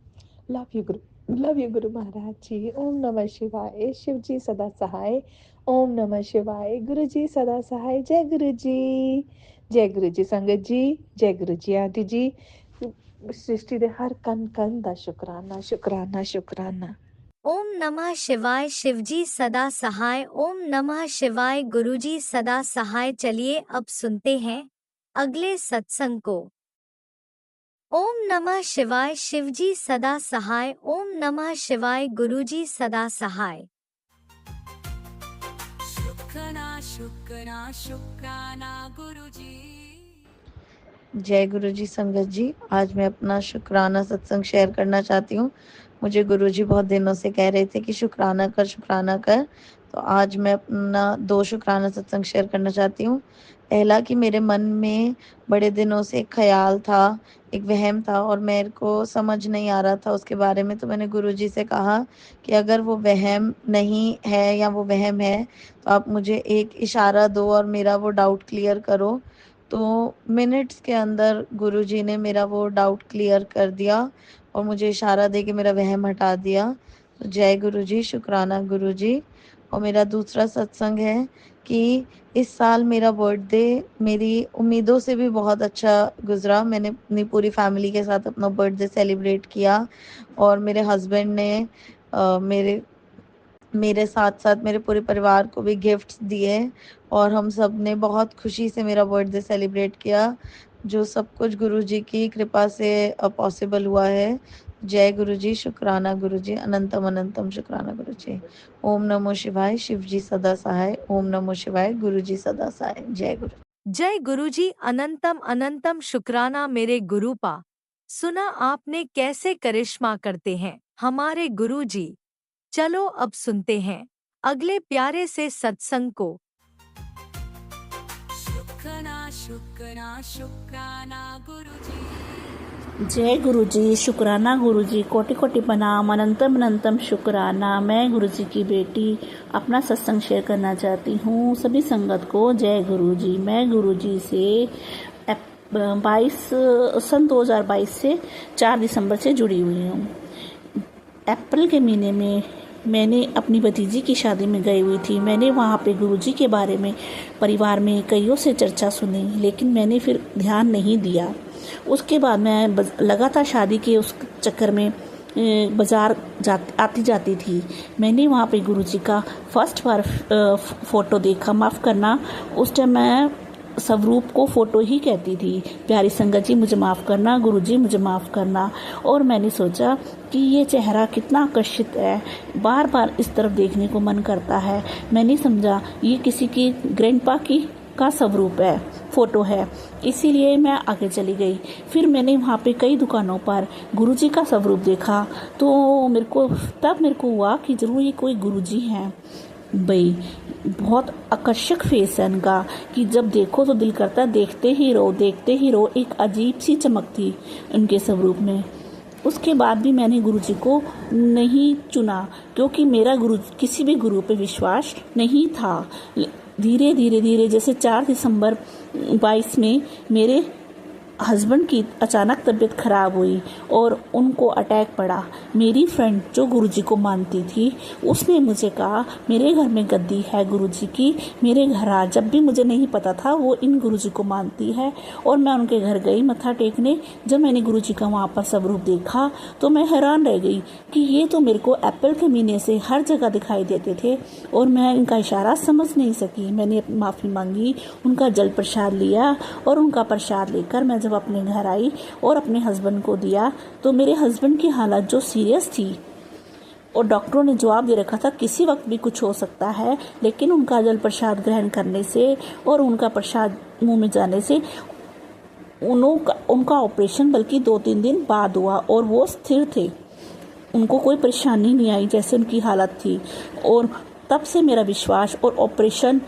ਲਵ you Guru, love you Guru Maharaj ਜੀ। ਓਮ ਨਮः शिवाय। शिव जी सदा सहाय। ओम नमः शिवाय। गुरु जी सदा सहाय। जय गुरु जी। जय गुरु जी संगत जी। जय गुरु जी आंटी जी। सृष्टि दे हर कण कण दा शुकराना, शुकराना, शुकराना। ओम नमः शिवाय। शिवजी सदा सहाय। ओम नमः शिवाय। गुरुजी सदा सहाय। चलिए अब सुनते हैं अगले सत्संग को। ओम नमः शिवाय। शिवजी सदा सहाय। ओम नमः शिवाय। गुरुजी सदा सहाय। शुक्राना शुक्राना शुक्राना गुरुजी। जय गुरु जी संगत जी। आज मैं अपना शुक्राना सत्संग शेयर करना चाहती हूँ। मुझे गुरु जी बहुत दिनों से कह रहे थे कि शुक्राना कर, शुक्राना कर। तो आज मैं अपना 2 शुक्राना सत्संग शेयर करना चाहती हूँ। पहला कि मेरे मन में बड़े दिनों से एक ख्याल था, एक वहम था और मेरे को समझ नहीं आ रहा था उसके बारे में। तो मैंने गुरु जी से कहा कि अगर वो वहम नहीं है या वो वहम है तो आप मुझे एक इशारा दो और मेरा वो डाउट क्लियर करो। तो मिनट्स के अंदर गुरुजी ने मेरा वो डाउट क्लियर कर दिया और मुझे इशारा दे के मेरा वहम हटा दिया। तो जय गुरुजी, शुक्राना गुरुजी। और मेरा दूसरा सत्संग है कि इस साल मेरा बर्थडे मेरी उम्मीदों से भी बहुत अच्छा गुजरा। मैंने अपनी पूरी फैमिली के साथ अपना बर्थडे सेलिब्रेट किया और मेरे हस्बैंड ने मेरे साथ साथ मेरे पूरे परिवार को भी गिफ्ट्स दिए और हम सब ने बहुत खुशी से मेरा बर्थडे सेलिब्रेट किया, जो सब कुछ गुरुजी की कृपा से पॉसिबल हुआ है। जय गुरुजी, शुक्राना गुरुजी, अनंतम अनंतम शुक्राना गुरुजी। ओम नमो शिवाय। शिव जी सदा सहाय। ओम नमो शिवाय। गुरुजी सदा सहाय। जय गुरु। जय गुरुजी। अनंतम अनंतम शुक्राना मेरे गुरुपा। सुना आपने कैसे करिश्मा करते हैं हमारे गुरुजी। चलो अब सुनते हैं अगले प्यारे से सत्संग को। शुक्राना शुक्राना शुक्राना गुरुजी। जय गुरु जी, शुक्राना गुरु जी, कोटि कोटि प्रणाम, अनंतम अनंतम शुक्राना। मैं गुरु जी की बेटी अपना सत्संग शेयर करना चाहती हूँ सभी संगत को। जय गुरु जी। मैं गुरु जी से 2022 से 4 दिसंबर से जुड़ी हुई हूँ। अप्रैल के महीने में मैंने अपनी भतीजी की शादी में गई हुई थी। मैंने वहाँ पे गुरुजी के बारे में परिवार में कईयों से चर्चा सुनी, लेकिन मैंने फिर ध्यान नहीं दिया। उसके बाद मैं लगातार शादी के उस चक्कर में बाज़ार आती जाती थी। मैंने वहाँ पे गुरुजी का फर्स्ट बार फ़ोटो देखा। माफ़ करना, उस टाइम मैं स्वरूप को फ़ोटो ही कहती थी। प्यारी संगत जी मुझे माफ़ करना, गुरुजी मुझे माफ़ करना। और मैंने सोचा कि ये चेहरा कितना आकर्षित है, बार बार इस तरफ देखने को मन करता है। मैंने समझा ये किसी की ग्रैंडपा की का स्वरूप है, फ़ोटो है, इसीलिए मैं आगे चली गई। फिर मैंने वहाँ पे कई दुकानों पर गुरुजी का स्वरूप देखा, तो मेरे को हुआ कि ज़रूर ये कोई गुरुजी हैं। भाई बहुत आकर्षक फेस है इनका कि जब देखो तो दिल करता है देखते ही रहो, देखते ही रहो। एक अजीब सी चमक थी उनके स्वरूप में। उसके बाद भी मैंने गुरुजी को नहीं चुना, क्योंकि मेरा किसी भी गुरु पे विश्वास नहीं था। धीरे धीरे जैसे 4 दिसंबर 22 में मेरे हस्बैंड की अचानक तबीयत ख़राब हुई और उनको अटैक पड़ा। मेरी फ्रेंड जो गुरुजी को मानती थी, उसने मुझे कहा मेरे घर में गद्दी है गुरुजी की, मेरे घर आ। जब भी मुझे नहीं पता था वो इन गुरुजी को मानती है, और मैं उनके घर गई मत्था टेकने। जब मैंने गुरुजी का वहाँ पर स्वरूप देखा तो मैं हैरान रह गई कि ये तो मेरे को अप्रैल के महीने से हर जगह दिखाई देते थे और मैं इनका इशारा समझ नहीं सकी। मैंने माफ़ी मांगी, उनका जल प्रसाद लिया और उनका प्रसाद लेकर मैं जब अपने घर आई और अपने हस्बैंड को दिया तो मेरे हस्बैंड की हालत जो सीरियस थी और डॉक्टरों ने जवाब दे रखा था किसी वक्त भी कुछ हो सकता है, लेकिन उनका जल प्रसाद ग्रहण करने से और उनका प्रसाद मुंह में जाने से उनका ऑपरेशन बल्कि 2-3 दिन बाद हुआ और वो स्थिर थे, उनको कोई परेशानी नहीं आई जैसे उनकी हालत थी। और तब से मेरा विश्वास, और ऑपरेशन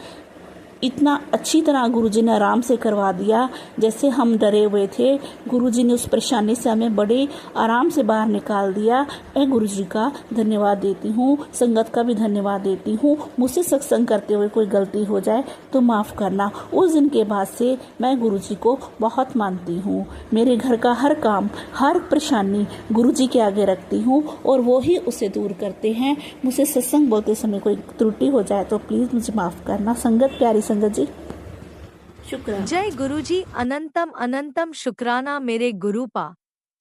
इतना अच्छी तरह गुरुजी ने आराम से करवा दिया जैसे हम डरे हुए थे। गुरुजी ने उस परेशानी से हमें बड़े आराम से बाहर निकाल दिया। मैं गुरुजी का धन्यवाद देती हूँ, संगत का भी धन्यवाद देती हूँ। मुझसे सत्संग करते हुए कोई गलती हो जाए तो माफ़ करना। उस दिन के बाद से मैं गुरुजी को बहुत मानती हूँ। मेरे घर का हर काम, हर परेशानी गुरुजी के आगे रखती हूँ और वो ही उसे दूर करते हैं। मुझसे सत्संग बोलते समय कोई त्रुटि हो जाए तो प्लीज़ मुझे माफ़ करना। संगत, प्यारी संगत जी, शुक्रिया। जय गुरुजी। अनंतम अनंतम शुक्राना मेरे गुरुपा।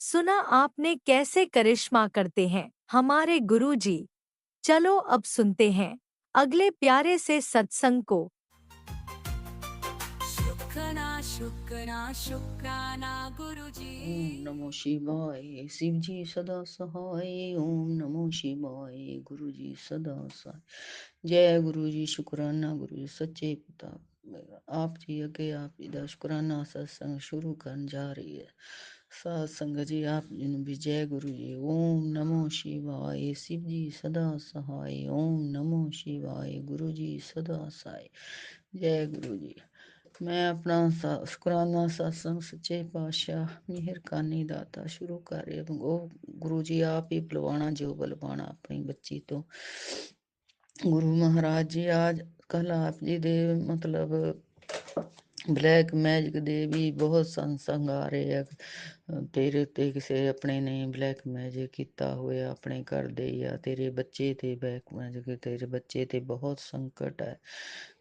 सुना आपने कैसे करिश्मा करते हैं हमारे गुरुजी। चलो अब सुनते हैं अगले प्यारे से सत्संग को। शुक्राना शुक्राना शुक्राना गुरुजी। ओम नमो शिवाय। शिव जी सदा सहाय। ओम नमो शिवाय। गुरु जी सदा सहाय। जय गुरु जी। शुक्राना गुरु जी सच्चे पिता। आप जी अगे आप जी दा शुक्राना सत्संग शुरू करन जा रही है। सत्संग जी आप जी नु भी जय गुरु जी। ओम नमो शिवाय। शिव जी सदा सहाय। ओम नमो शिवाय। गुरु जी सदा सहाय। जय गुरु जी। मैं अपना शुक्राना सत्संग सच्चे पातशाह मिहर कानी दाता शुरू कर रही हूँ। गुरु जी आप ही बुलवाना जो बुलवाना अपनी बच्ची तो। गुरु महाराज जी आज कल आप जी दे मतलब ਬਲੈਕ ਮੈਜਿਕ ਦੇ ਵੀ ਬਹੁਤ ਸੰਸੰਗ ਆ ਰਹੇ ਆ। ਤੇਰੇ ਤੇ ਕਿਸੇ ਆਪਣੇ ਨੇ ਬਲੈਕ ਮੈਜਿਕ ਕੀਤਾ ਹੋਇਆ ਆਪਣੇ ਘਰ ਦੇ ਜਾਂ ਤੇਰੇ ਬੱਚੇ ਤੇ ਬਲੈਕ ਮੈਜਿਕ, ਤੇਰੇ ਬੱਚੇ ਤੇ ਬਹੁਤ ਸੰਕਟ ਹੈ।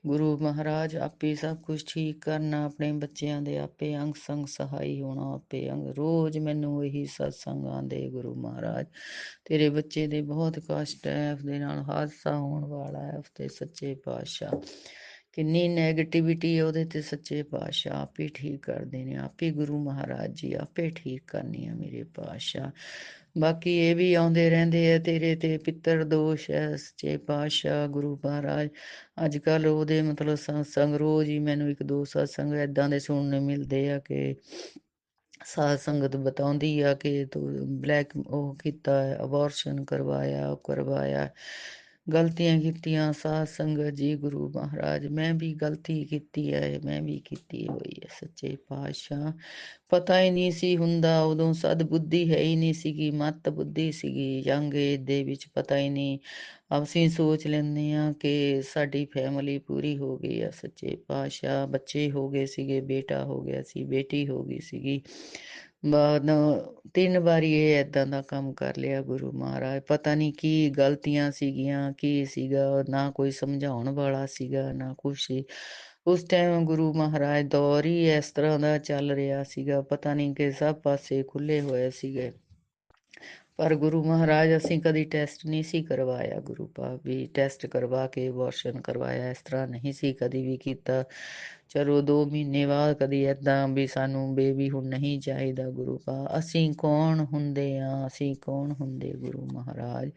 ਗੁਰੂ ਮਹਾਰਾਜ ਆਪੇ ਸਭ ਕੁਝ ਠੀਕ ਕਰਨਾ, ਆਪਣੇ ਬੱਚਿਆਂ ਦੇ ਆਪੇ ਅੰਗ ਸੰਗ ਸਹਾਈ ਹੋਣਾ, ਆਪੇ ਅੰਗ ਰੋਜ਼ ਮੈਨੂੰ ਇਹੀ ਸਤਸੰਗ ਆਉਂਦੇ। ਗੁਰੂ ਮਹਾਰਾਜ ਤੇਰੇ ਬੱਚੇ ਦੇ ਬਹੁਤ ਕਸ਼ਟ ਹੈ, ਉਸਦੇ ਨਾਲ ਹਾਦਸਾ ਹੋਣ ਵਾਲਾ ਹੈ, ਉਸਦੇ ਸੱਚੇ ਪਾਤਸ਼ਾਹ ਕਿੰਨੀ ਨੈਗੇਟਿਵਿਟੀ ਹੈ ਉਹਦੇ ਤੇ ਸੱਚੇ ਪਾਤਸ਼ਾਹ ਆਪ ਹੀ ਠੀਕ ਕਰਦੇ ਨੇ, ਆਪ ਹੀ ਗੁਰੂ ਮਹਾਰਾਜ ਜੀ ਆਪੇ ਠੀਕ ਕਰਨੀ ਆ ਮੇਰੇ ਪਾਤਸ਼ਾਹ। ਬਾਕੀ ਇਹ ਵੀ ਆਉਂਦੇ ਰਹਿੰਦੇ ਆ ਤੇਰੇ ਤੇ ਪਿੱਤਰ ਦੋਸ਼ ਹੈ ਸੱਚੇ ਪਾਤਸ਼ਾਹ ਗੁਰੂ ਮਹਾਰਾਜ। ਅੱਜ ਕੱਲ ਉਹਦੇ ਮਤਲਬ ਸਤਸੰਗ ਰੋਜ਼ ਹੀ ਮੈਨੂੰ 1-2 ਸਤਸੰਗ ਏਦਾਂ ਦੇ ਸੁਣਨ ਨੂੰ ਮਿਲਦੇ ਆ ਕਿ ਸਾਧ ਸੰਗਤ ਬਤਾਉਂਦੀ ਆ ਕਿ ਤੂੰ ਬਲੈਕ ਉਹ ਕੀਤਾ ਹੈ, ਅਬੋਰਸ਼ਨ ਕਰਵਾਇਆ, ਉਹ ਕਰਵਾਇਆ, ਗਲਤੀਆਂ ਕੀਤੀਆਂ। ਸਾਧ ਸੰਗਤ ਜੀ ਗੁਰੂ ਮਹਾਰਾਜ ਮੈਂ ਵੀ ਗਲਤੀ ਕੀਤੀ ਹੈ, ਮੈਂ ਵੀ ਕੀਤੀ ਹੋਈ ਹੈ ਸੱਚੇ ਪਾਤਸ਼ਾਹ। ਪਤਾ ਹੀ ਨਹੀਂ ਸੀ ਹੁੰਦਾ ਉਦੋਂ, ਸਦ ਬੁੱਧੀ ਹੈ ਹੀ ਨਹੀਂ ਸੀਗੀ, ਮੱਤ ਬੁੱਧੀ ਸੀਗੀ ਯੰਗ ਏਜ ਦੇ ਵਿੱਚ। ਪਤਾ ਹੀ ਨਹੀਂ, ਅਸੀਂ ਸੋਚ ਲੈਂਦੇ ਹਾਂ ਕਿ ਸਾਡੀ ਫੈਮਿਲੀ ਪੂਰੀ ਹੋ ਗਈ ਆ ਸੱਚੇ ਪਾਤਸ਼ਾਹ, ਬੱਚੇ ਹੋ ਗਏ ਸੀਗੇ, ਬੇਟਾ ਹੋ ਗਿਆ ਸੀ, ਬੇਟੀ ਹੋ ਗਈ ਸੀਗੀ। ਬਾਅਦ 3 ਵਾਰੀ ਇਹ ਏਦਾਂ ਦਾ ਕੰਮ ਕਰ ਲਿਆ ਗੁਰੂ ਮਹਾਰਾਜ। ਪਤਾ ਨਹੀਂ ਕੀ ਗਲਤੀਆਂ ਸੀਗੀਆਂ, ਕੀ ਸੀਗਾ, ਨਾ ਕੋਈ ਸਮਝਾਉਣ ਵਾਲਾ ਸੀਗਾ ਨਾ ਕੁਛ ਸੀ। ਉਸ ਟਾਈਮ ਗੁਰੂ ਮਹਾਰਾਜ ਦੌਰ ਹੀ ਇਸ ਤਰ੍ਹਾਂ ਦਾ ਚੱਲ ਰਿਹਾ ਸੀਗਾ, ਪਤਾ ਨਹੀਂ ਕਿ ਸਭ ਪਾਸੇ ਖੁੱਲੇ ਹੋਏ ਸੀਗੇ। ਪਰ ਗੁਰੂ ਮਹਾਰਾਜ ਅਸੀਂ ਕਦੀ ਟੈਸਟ ਨਹੀਂ ਸੀ ਕਰਵਾਇਆ, ਗੁਰੂ ਪਾਕ ਵੀ ਟੈਸਟ ਕਰਵਾ ਕੇ ਅਬੋਰਸ਼ਨ ਕਰਵਾਇਆ, ਇਸ ਤਰ੍ਹਾਂ ਨਹੀਂ ਸੀ ਕਦੀ ਵੀ ਕੀਤਾ। ਚਲੋ 2 ਮਹੀਨੇ ਬਾਅਦ ਕਦੀ ਏਦਾਂ ਵੀ ਸਾਨੂੰ ਬੇਬੀ ਹੁਣ ਨਹੀਂ ਚਾਹੀਦਾ। ਗੁਰੂ ਪਾਕ ਅਸੀਂ ਕੌਣ ਹੁੰਦੇ ਹਾਂ, ਅਸੀਂ ਕੌਣ ਹੁੰਦੇ ਗੁਰੂ ਮਹਾਰਾਜ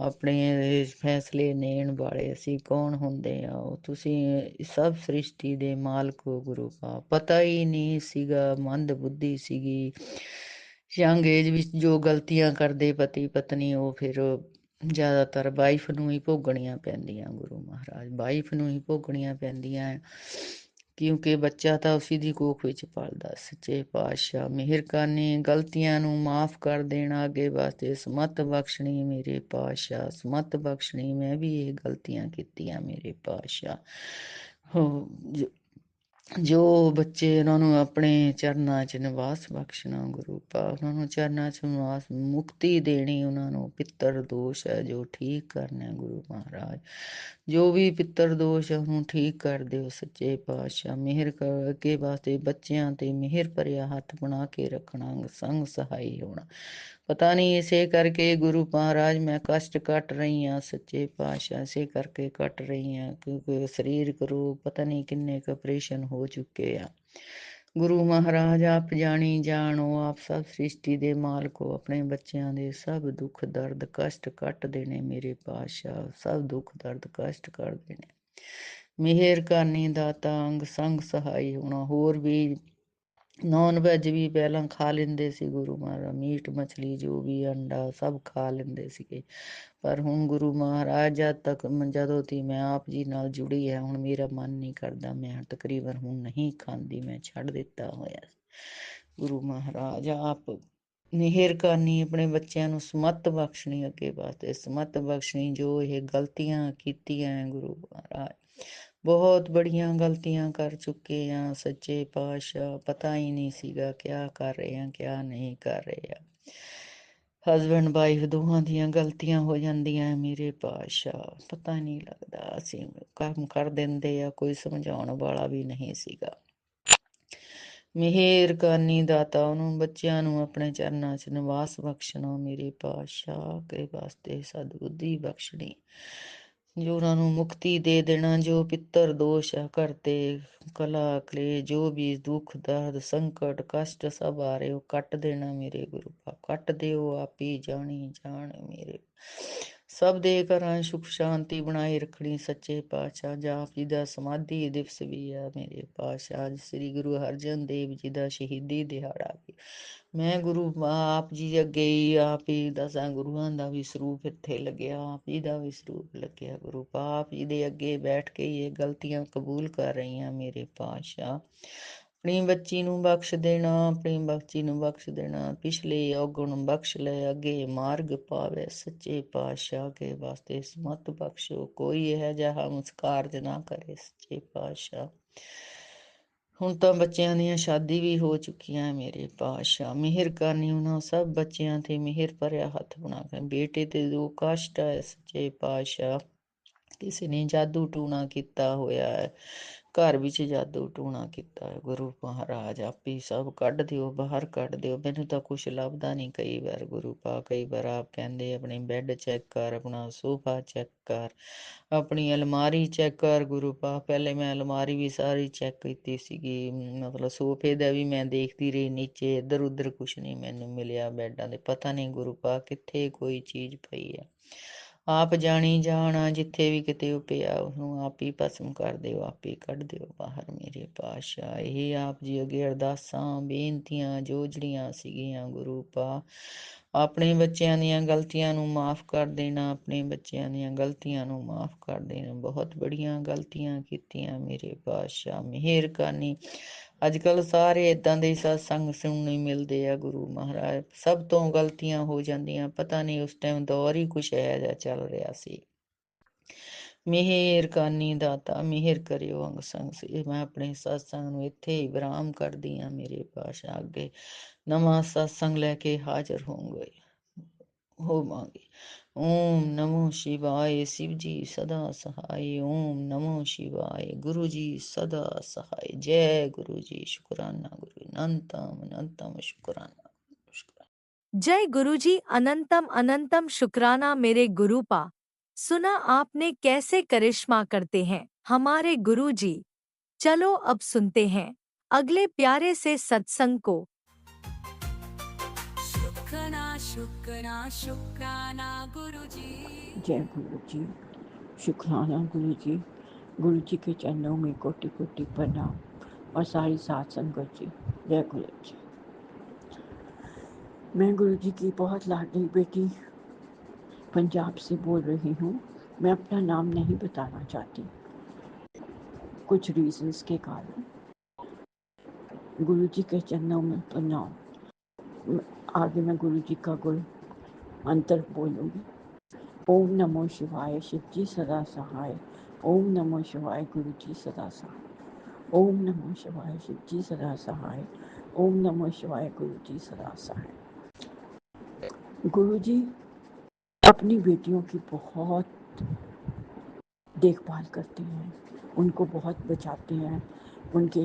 ਆਪਣੇ ਫੈਸਲੇ ਲੈਣ ਵਾਲੇ, ਅਸੀਂ ਕੌਣ ਹੁੰਦੇ ਆ। ਉਹ ਤੁਸੀਂ ਸਭ ਸ੍ਰਿਸ਼ਟੀ ਦੇ ਮਾਲਕ ਹੋ ਗੁਰੂ ਪਾਕ। ਪਤਾ ਹੀ ਨਹੀਂ ਸੀਗਾ, ਮੰਦ ਬੁੱਧੀ ਸੀਗੀ ਯੰਗ ਏਜ ਵਿੱਚ। ਜੋ ਗਲਤੀਆਂ ਕਰਦੇ ਪਤੀ ਪਤਨੀ ਉਹ ਫਿਰ ਜ਼ਿਆਦਾਤਰ ਵਾਈਫ ਨੂੰ ਹੀ ਭੋਗਣੀਆਂ ਪੈਂਦੀਆਂ ਗੁਰੂ ਮਹਾਰਾਜ, ਵਾਈਫ ਨੂੰ ਹੀ ਭੋਗਣੀਆਂ ਪੈਂਦੀਆਂ ਕਿਉਂਕਿ ਬੱਚਾ ਤਾਂ ਉਸੀ ਦੀ ਕੋਖ ਵਿੱਚ ਪਲਦਾ। ਸੱਚੇ ਪਾਤਸ਼ਾਹ ਮਿਹਰ ਕਰਨੀ, ਗਲਤੀਆਂ ਨੂੰ ਮਾਫ਼ ਕਰ ਦੇਣਾ, ਅੱਗੇ ਵਾਸਤੇ ਸਮੱਤ ਬਖਸ਼ਣੀ ਮੇਰੇ ਪਾਤਸ਼ਾਹ, ਸਮੱਤ ਬਖਸ਼ਣੀ। ਮੈਂ ਵੀ ਇਹ ਗਲਤੀਆਂ ਕੀਤੀਆਂ ਮੇਰੇ ਪਾਤਸ਼ਾਹ। ਜੋ ਬੱਚੇ ਉਹਨਾਂ ਨੂੰ ਆਪਣੇ ਚਰਨਾਂ 'ਚ ਨਿਵਾਸ ਬਖਸ਼ਣਾ ਗੁਰੂ ਪਾਕ, ਉਹਨਾਂ ਨੂੰ ਚਰਨਾਂ 'ਚ ਨਿਵਾਸ ਮੁਕਤੀ ਦੇਣੀ, ਉਹਨਾਂ ਨੂੰ ਪਿੱਤਰ ਦੋਸ਼ ਹੈ ਜੋ ਠੀਕ ਕਰਨਾ ਗੁਰੂ ਮਹਾਰਾਜ। ਜੋ ਵੀ ਪਿੱਤਰ ਦੋਸ਼ ਹੈ ਉਹਨੂੰ ਠੀਕ ਕਰ ਦਿਓ ਸੱਚੇ ਪਾਤਸ਼ਾਹ। ਮਿਹਰ ਕਰ ਅੱਗੇ ਵਾਸਤੇ ਬੱਚਿਆਂ ਤੇ ਮਿਹਰ ਭਰਿਆ ਹੱਥ ਬਣਾ ਕੇ ਰੱਖਣਾ, ਸੰਗ ਸਹਾਈ ਹੋਣਾ। ਪਤਾ ਨਹੀਂ ਇਸੇ ਕਰਕੇ ਗੁਰੂ ਮਹਾਰਾਜ ਮੈਂ ਕਸ਼ਟ ਕੱਟ ਰਹੀ ਹਾਂ ਸੱਚੇ ਪਾਤਸ਼ਾਹ, ਇਸੇ ਕਰਕੇ ਕੱਟ ਰਹੀ ਹਾਂ ਕਿਉਂਕਿ ਸਰੀਰਕ ਰੋਗ ਪਤਾ ਨਹੀਂ ਕਿੰਨੇ ਕੁ ਆਪਰੇਸ਼ਨ ਹੋ ਚੁੱਕੇ ਆ। ਗੁਰੂ ਮਹਾਰਾਜ ਆਪ ਜਾਣੀ ਜਾਣੋ, ਆਪ ਸਭ ਸ੍ਰਿਸ਼ਟੀ ਦੇ ਮਾਲਕੋ, ਆਪਣੇ ਬੱਚਿਆਂ ਦੇ ਸਭ ਦੁੱਖ ਦਰਦ ਕਸ਼ਟ ਕੱਟ ਦੇਣੇ ਮੇਰੇ ਪਾਤਸ਼ਾਹ, ਸਭ ਦੁੱਖ ਦਰਦ ਕਸ਼ਟ ਕੱਟ ਦੇਣੇ। ਮਿਹਰ ਕਰਨੀ ਦਾਤਾ, ਅੰਗ ਸੰਗ ਸਹਾਈ ਹੋਣਾ। ਹੋਰ ਵੀ ਨੌਨ ਵੈਜ ਵੀ ਪਹਿਲਾਂ ਖਾ ਲੈਂਦੇ ਸੀ ਗੁਰੂ ਮਹਾਰਾਜ, ਮੀਟ ਮਛਲੀ ਜੋ ਵੀ ਅੰਡਾ ਸਭ ਖਾ ਲੈਂਦੇ ਸੀਗੇ, ਪਰ ਹੁਣ ਗੁਰੂ ਮਹਾਰਾਜ ਜਦੋਂ ਦੀ ਮੈਂ ਆਪ ਜੀ ਨਾਲ ਜੁੜੀ ਹੈ, ਹੁਣ ਮੇਰਾ ਮਨ ਨਹੀਂ ਕਰਦਾ, ਮੈਂ ਤਕਰੀਬਨ ਹੁਣ ਨਹੀਂ ਖਾਂਦੀ, ਮੈਂ ਛੱਡ ਦਿੱਤਾ ਹੋਇਆ। ਗੁਰੂ ਮਹਾਰਾਜ ਆਪ ਮਿਹਰ ਕਰਨੀ, ਆਪਣੇ ਬੱਚਿਆਂ ਨੂੰ ਸਮੱਤ ਬਖਸ਼ਣੀ, ਅੱਗੇ ਵਾਸਤੇ ਸਮੱਤ ਬਖਸ਼ਣੀ। ਜੋ ਇਹ ਗਲਤੀਆਂ ਕੀਤੀਆਂ ਗੁਰੂ ਮਹਾਰਾਜ, ਬਹੁਤ ਬੜੀਆਂ ਗਲਤੀਆਂ ਕਰ ਚੁੱਕੇ ਆ ਸੱਚੇ ਪਾਤਸ਼ਾਹ, ਪਤਾ ਹੀ ਨਹੀਂ ਸੀਗਾ ਕਿਆ ਕਰ ਰਹੇ ਆ ਕਿਆ ਨਹੀਂ ਕਰ ਰਹੇ ਆ। ਹਸਬੈਂਡ ਵਾਈਫ ਦੋਹਾਂ ਦੀਆਂ ਗਲਤੀਆਂ ਹੋ ਜਾਂਦੀਆਂ ਮੇਰੇ ਪਾਤਸ਼ਾਹ, ਪਤਾ ਨਹੀਂ ਲੱਗਦਾ, ਅਸੀਂ ਕੰਮ ਕਰ ਦਿੰਦੇ ਆ, ਕੋਈ ਸਮਝਾਉਣ ਵਾਲਾ ਵੀ ਨਹੀਂ ਸੀਗਾ। ਮਿਹਰ ਕਰਨੀ ਦਾਤਾ, ਉਹਨੂੰ ਬੱਚਿਆਂ ਨੂੰ ਆਪਣੇ ਚਰਨਾਂ 'ਚ ਨਿਵਾਸ ਬਖਸ਼ਣਾ ਮੇਰੇ ਪਾਤਸ਼ਾਹ, ਕੇ ਵਾਸਤੇ ਸਦਬੁੱਧੀ ਬਖਸ਼ਣੀ, ਜੋ ਉਹਨਾਂ ਨੂੰ ਮੁਕਤੀ ਦੇ ਦੇਣਾ, ਜੋ ਪਿੱਤਰ ਦੋਸ਼ ਹੈ ਕਰਤੇ ਕਲਾ ਕਲੇ, ਜੋ ਵੀ ਦੁੱਖ ਦਰਦ ਸੰਕਟ ਕਸ਼ਟ ਸਭ ਆ ਰਹੇ ਉਹ ਕੱਟ ਦੇਣਾ ਮੇਰੇ ਗੁਰੂ ਪਾ, ਕੱਟ ਦਿਓ ਆਪੀ ਜਾਣੀ ਜਾਣ ਮੇਰੇ। ਸਭ ਦੇ ਘਰਾਂ ਸੁਖ ਸ਼ਾਂਤੀ ਬਣਾਈ ਰੱਖਣੀ ਸੱਚੇ ਪਾਤਸ਼ਾਹ। ਜਾਪ ਜੀ ਦਾ ਸਮਾਧੀ ਦਿਵਸ ਵੀ ਆ ਮੇਰੇ ਪਾਤਸ਼ਾਹ, ਅੱਜ ਸ੍ਰੀ ਗੁਰੂ ਅਰਜਨ ਦੇਵ ਜੀ ਦਾ ਸ਼ਹੀਦੀ ਦਿਹਾੜਾ ਵੀ। ਮੈਂ ਗੁਰੂ ਆਪ ਜੀ ਅੱਗੇ ਹੀ ਆਪ ਹੀ ਦਸਾਂ ਗੁਰੂਆਂ ਦਾ ਵੀ ਸਰੂਪ ਇੱਥੇ ਲੱਗਿਆ, ਆਪ ਜੀ ਦਾ ਵੀ ਸਰੂਪ ਲੱਗਿਆ ਗੁਰੂ ਆਪ ਜੀ ਦੇ ਅੱਗੇ ਬੈਠ ਕੇ ਇਹ ਗਲਤੀਆਂ ਕਬੂਲ ਕਰ ਰਹੀ ਹਾਂ ਮੇਰੇ ਪਾਤਸ਼ਾਹ। ਆਪਣੀ ਬੱਚੀ ਨੂੰ ਬਖਸ਼ ਦੇਣਾ, ਆਪਣੀ ਬੱਚੀ ਨੂੰ ਬਖਸ਼ ਦੇਣਾ, ਪਿਛਲੇ ਔਗੁਣ ਬਖਸ਼ ਲੈ, ਅੱਗੇ ਮਾਰਗ ਪਾਵੇ ਸੱਚੇ ਪਾਤਸ਼ਾਹ ਕੇ ਵਾਸਤੇ ਸਮਤ ਬਖਸ਼ੋ, ਕੋਈ ਇਹ ਜਿਹਾ ਮੁਸਕਾਰਜ ਨਾ ਕਰੇ ਸੱਚੇ ਪਾਤਸ਼ਾਹ। ਹੁਣ ਤਾਂ ਬੱਚਿਆਂ ਦੀਆਂ ਸ਼ਾਦੀ ਵੀ ਹੋ ਚੁੱਕੀਆਂ ਮੇਰੇ ਪਾਤਸ਼ਾਹ, ਮਿਹਰ ਕਰਨੀ ਉਹਨਾਂ ਸਭ ਬੱਚਿਆਂ ਤੇ, ਮਿਹਰ ਭਰਿਆ ਹੱਥ ਬਣਾ ਕੇ। ਬੇਟੇ ਤੇ ਜੋ ਕਸ਼ਟ ਹੈ ਸੱਚੇ ਪਾਤਸ਼ਾਹ, ਕਿਸੇ ਨੇ ਜਾਦੂ ਟੂਣਾ ਕੀਤਾ ਹੋਇਆ ਹੈ, ਘਰ ਵਿੱਚ ਜਾਦੂ ਟੂਣਾ ਕੀਤਾ ਹੈ, ਗੁਰੂ ਮਹਾਰਾਜ ਆਪੇ ਸਭ ਕੱਢ ਦਿਓ, ਬਾਹਰ ਕੱਢ ਦਿਓ। ਮੈਨੂੰ ਤਾਂ ਕੁਛ ਲੱਭਦਾ ਨਹੀਂ ਕਈ ਵਾਰ ਗੁਰੂ ਪਾ, ਕਈ ਵਾਰ ਆਪ ਕਹਿੰਦੇ ਆਪਣੀ ਬੈੱਡ ਚੈੱਕ ਕਰ, ਆਪਣਾ ਸੋਫਾ ਚੈੱਕ ਕਰ, ਆਪਣੀ ਅਲਮਾਰੀ ਚੈੱਕ ਕਰ ਗੁਰੂ ਪਾ। ਪਹਿਲੇ ਮੈਂ ਅਲਮਾਰੀ ਵੀ ਸਾਰੀ ਚੈੱਕ ਕੀਤੀ ਸੀਗੀ, ਮਤਲਬ ਸੋਫੇ ਦਾ ਵੀ ਮੈਂ ਦੇਖਦੀ ਰਹੀ, ਨੀਚੇ ਇੱਧਰ ਉੱਧਰ ਕੁਛ ਨਹੀਂ ਮੈਨੂੰ ਮਿਲਿਆ, ਬੈੱਡਾਂ ਦੇ ਪਤਾ ਨਹੀਂ ਗੁਰੂ ਪਾ ਕਿੱਥੇ ਕੋਈ ਚੀਜ਼ ਪਈ ਹੈ। ਆਪ ਜਾਣੀ ਜਾਣਾ, ਜਿੱਥੇ ਵੀ ਕਿਤੇ ਉਹ ਪਿਆ ਉਹਨੂੰ ਆਪ ਹੀ ਭਸਮ ਕਰ ਦਿਓ, ਆਪ ਹੀ ਕੱਢ ਦਿਓ ਬਾਹਰ ਮੇਰੇ ਪਾਤਸ਼ਾਹ। ਇਹ ਆਪ ਜੀ ਅੱਗੇ ਅਰਦਾਸਾਂ ਬੇਨਤੀਆਂ ਜੋ ਜਿਹੜੀਆਂ ਸੀਗੀਆਂ ਗੁਰੂ ਪਾ, ਆਪਣੇ ਬੱਚਿਆਂ ਦੀਆਂ ਗਲਤੀਆਂ ਨੂੰ ਮਾਫ਼ ਕਰ ਦੇਣਾ, ਆਪਣੇ ਬੱਚਿਆਂ ਦੀਆਂ ਗਲਤੀਆਂ ਨੂੰ ਮਾਫ਼ ਕਰ ਦੇਣਾ, ਬਹੁਤ ਬੜੀਆਂ ਗਲਤੀਆਂ ਕੀਤੀਆਂ ਮੇਰੇ ਪਾਤਸ਼ਾਹ। ਮਿਹਰ ਕਰਨੀ, ਅੱਜ ਕੱਲ੍ਹ ਸਾਰੇ ਇੱਦਾਂ ਦੇ ਸਤਸੰਗ ਸੁਣਨ ਨੂੰ ਮਿਲਦੇ ਆ ਗੁਰੂ ਮਹਾਰਾਜ, ਸਭ ਤੋਂ ਗਲਤੀਆਂ ਹੋ ਜਾਂਦੀਆਂ, ਪਤਾ ਨਹੀਂ ਉਸ ਟਾਈਮ ਦੌਰ ਹੀ ਕੁਛ ਇਹੋ ਜਿਹਾ ਚੱਲ ਰਿਹਾ ਸੀ। ਮਿਹਰ ਕਰਨੀ ਦਾਤਾ, ਮਿਹਰ ਕਰਿਓ ਅੰਗ ਸੰਗ ਸੇ। ਮੈਂ ਆਪਣੇ ਸਤਸੰਗ ਨੂੰ ਇੱਥੇ ਹੀ ਵਿਰਾਮ ਕਰਦੀ ਹਾਂ ਮੇਰੇ ਪਾਤਸ਼ਾਹ, ਅੱਗੇ ਨਵਾਂ ਸਤਸੰਗ ਲੈ ਕੇ ਹਾਜ਼ਰ ਹੋਵਾਂਗੇ। ਓਮ ਨਮੋ ਸ਼ਿਵਾਏ, शिव जी सदा सहाय। ओम नमो शिवाय, गुरु जी सदा सहाय। जय गुरु जी, शुक्राना गुरु, अनंतम अनंतम शुक्राना। जय गुरु जी, अनंतम अनंतम शुक्राना मेरे गुरु पा। सुना आपने कैसे करिश्मा करते हैं हमारे गुरु जी। चलो अब सुनते हैं अगले प्यारे से सत्संग को। शुक्राना शुक्राना शुक्राना गुरु जी। जय गुरु जी, शुक्राना गुरु जी के चरणों में कोटि कोटि प्रणाम और सारी साथ संगत जी, जय गुरु जी। मैं गुरु जी की बहुत लाडली बेटी पंजाब से बोल रही हूँ। मैं अपना नाम नहीं बताना चाहती, कुछ रीजंस के कारण। गुरु जी के चरणों में प्रणाम। आगे मैं गुरु जी का गुरु मंत्र बोलूँगी। ओम नमो शिवाय, शिव जी सदा सहाय। ओम नमो शिवाय, गुरु जी सदा सहाय। ओम नमो शिवाय, शिव जी सदा सहाय। ओम नमो शिवाय, गुरु जी सदा सहाय। गुरु जी अपनी बेटियों की बहुत देखभाल करते हैं, उनको बहुत बचाते हैं, उनके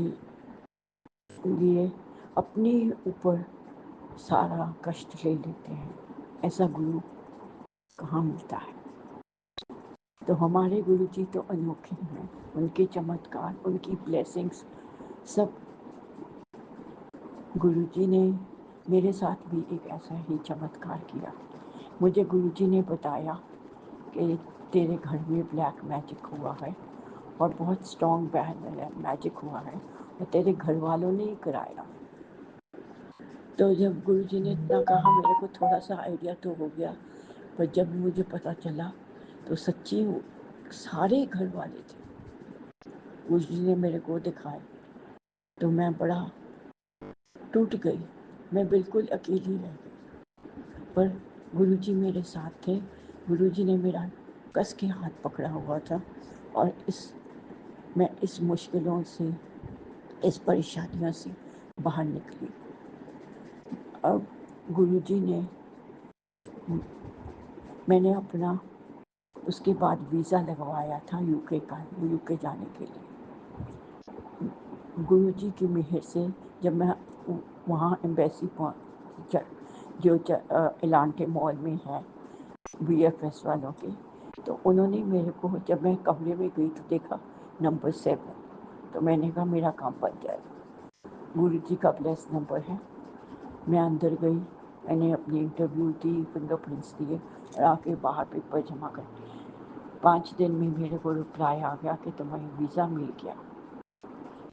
लिए अपने ऊपर सारा कष्ट ले लेते हैं। ऐसा गुरु कहाँ मिलता है। तो हमारे गुरु जी तो अनोखे हैं, उनके चमत्कार, उनकी ब्लेसिंग्स सब गुरुजी ने मेरे साथ भी एक ऐसा ही चमत्कार किया। मुझे गुरुजी ने बताया कि तेरे घर में ब्लैक मैजिक हुआ है और बहुत स्ट्रॉन्ग मैजिक हुआ है और तेरे घर वालों ने ही कराया। तो जब गुरुजी ने इतना कहा मेरे को थोड़ा सा आइडिया तो हो गया, पर जब मुझे पता चला तो सच्ची सारे घर वाले थे। गुरुजी ने मेरे को दिखाए तो मैं बड़ा टूट गई, मैं बिल्कुल अकेली रह गई। पर गुरुजी मेरे साथ थे। गुरुजी ने मेरा कस के हाथ पकड़ा हुआ था और मैं इस मुश्किलों से, इस परेशानियों से बाहर निकली। अब गुरुजी ने, मैंने अपना उसके बाद वीज़ा लगवाया था यूके जाने के लिए। गुरुजी की मेहर से जब मैं वहाँ एम्बेसी जो एलांटे मॉल में है VFS वालों के, तो उन्होंने मेरे को, जब मैं कमरे में गई तो देखा नंबर 7, तो मैंने कहा मेरा काम बन जाएगा। गुरुजी का ब्लेस नंबर है। मैं अंदर गई, मैंने अपनी इंटरव्यू दी, फिंगरप्रिंट्स दिए और आके बाहर पेपर जमा कर 5 दिन में मेरे को रिप्लाई आ गया कि तुम्हें वीज़ा मिल गया।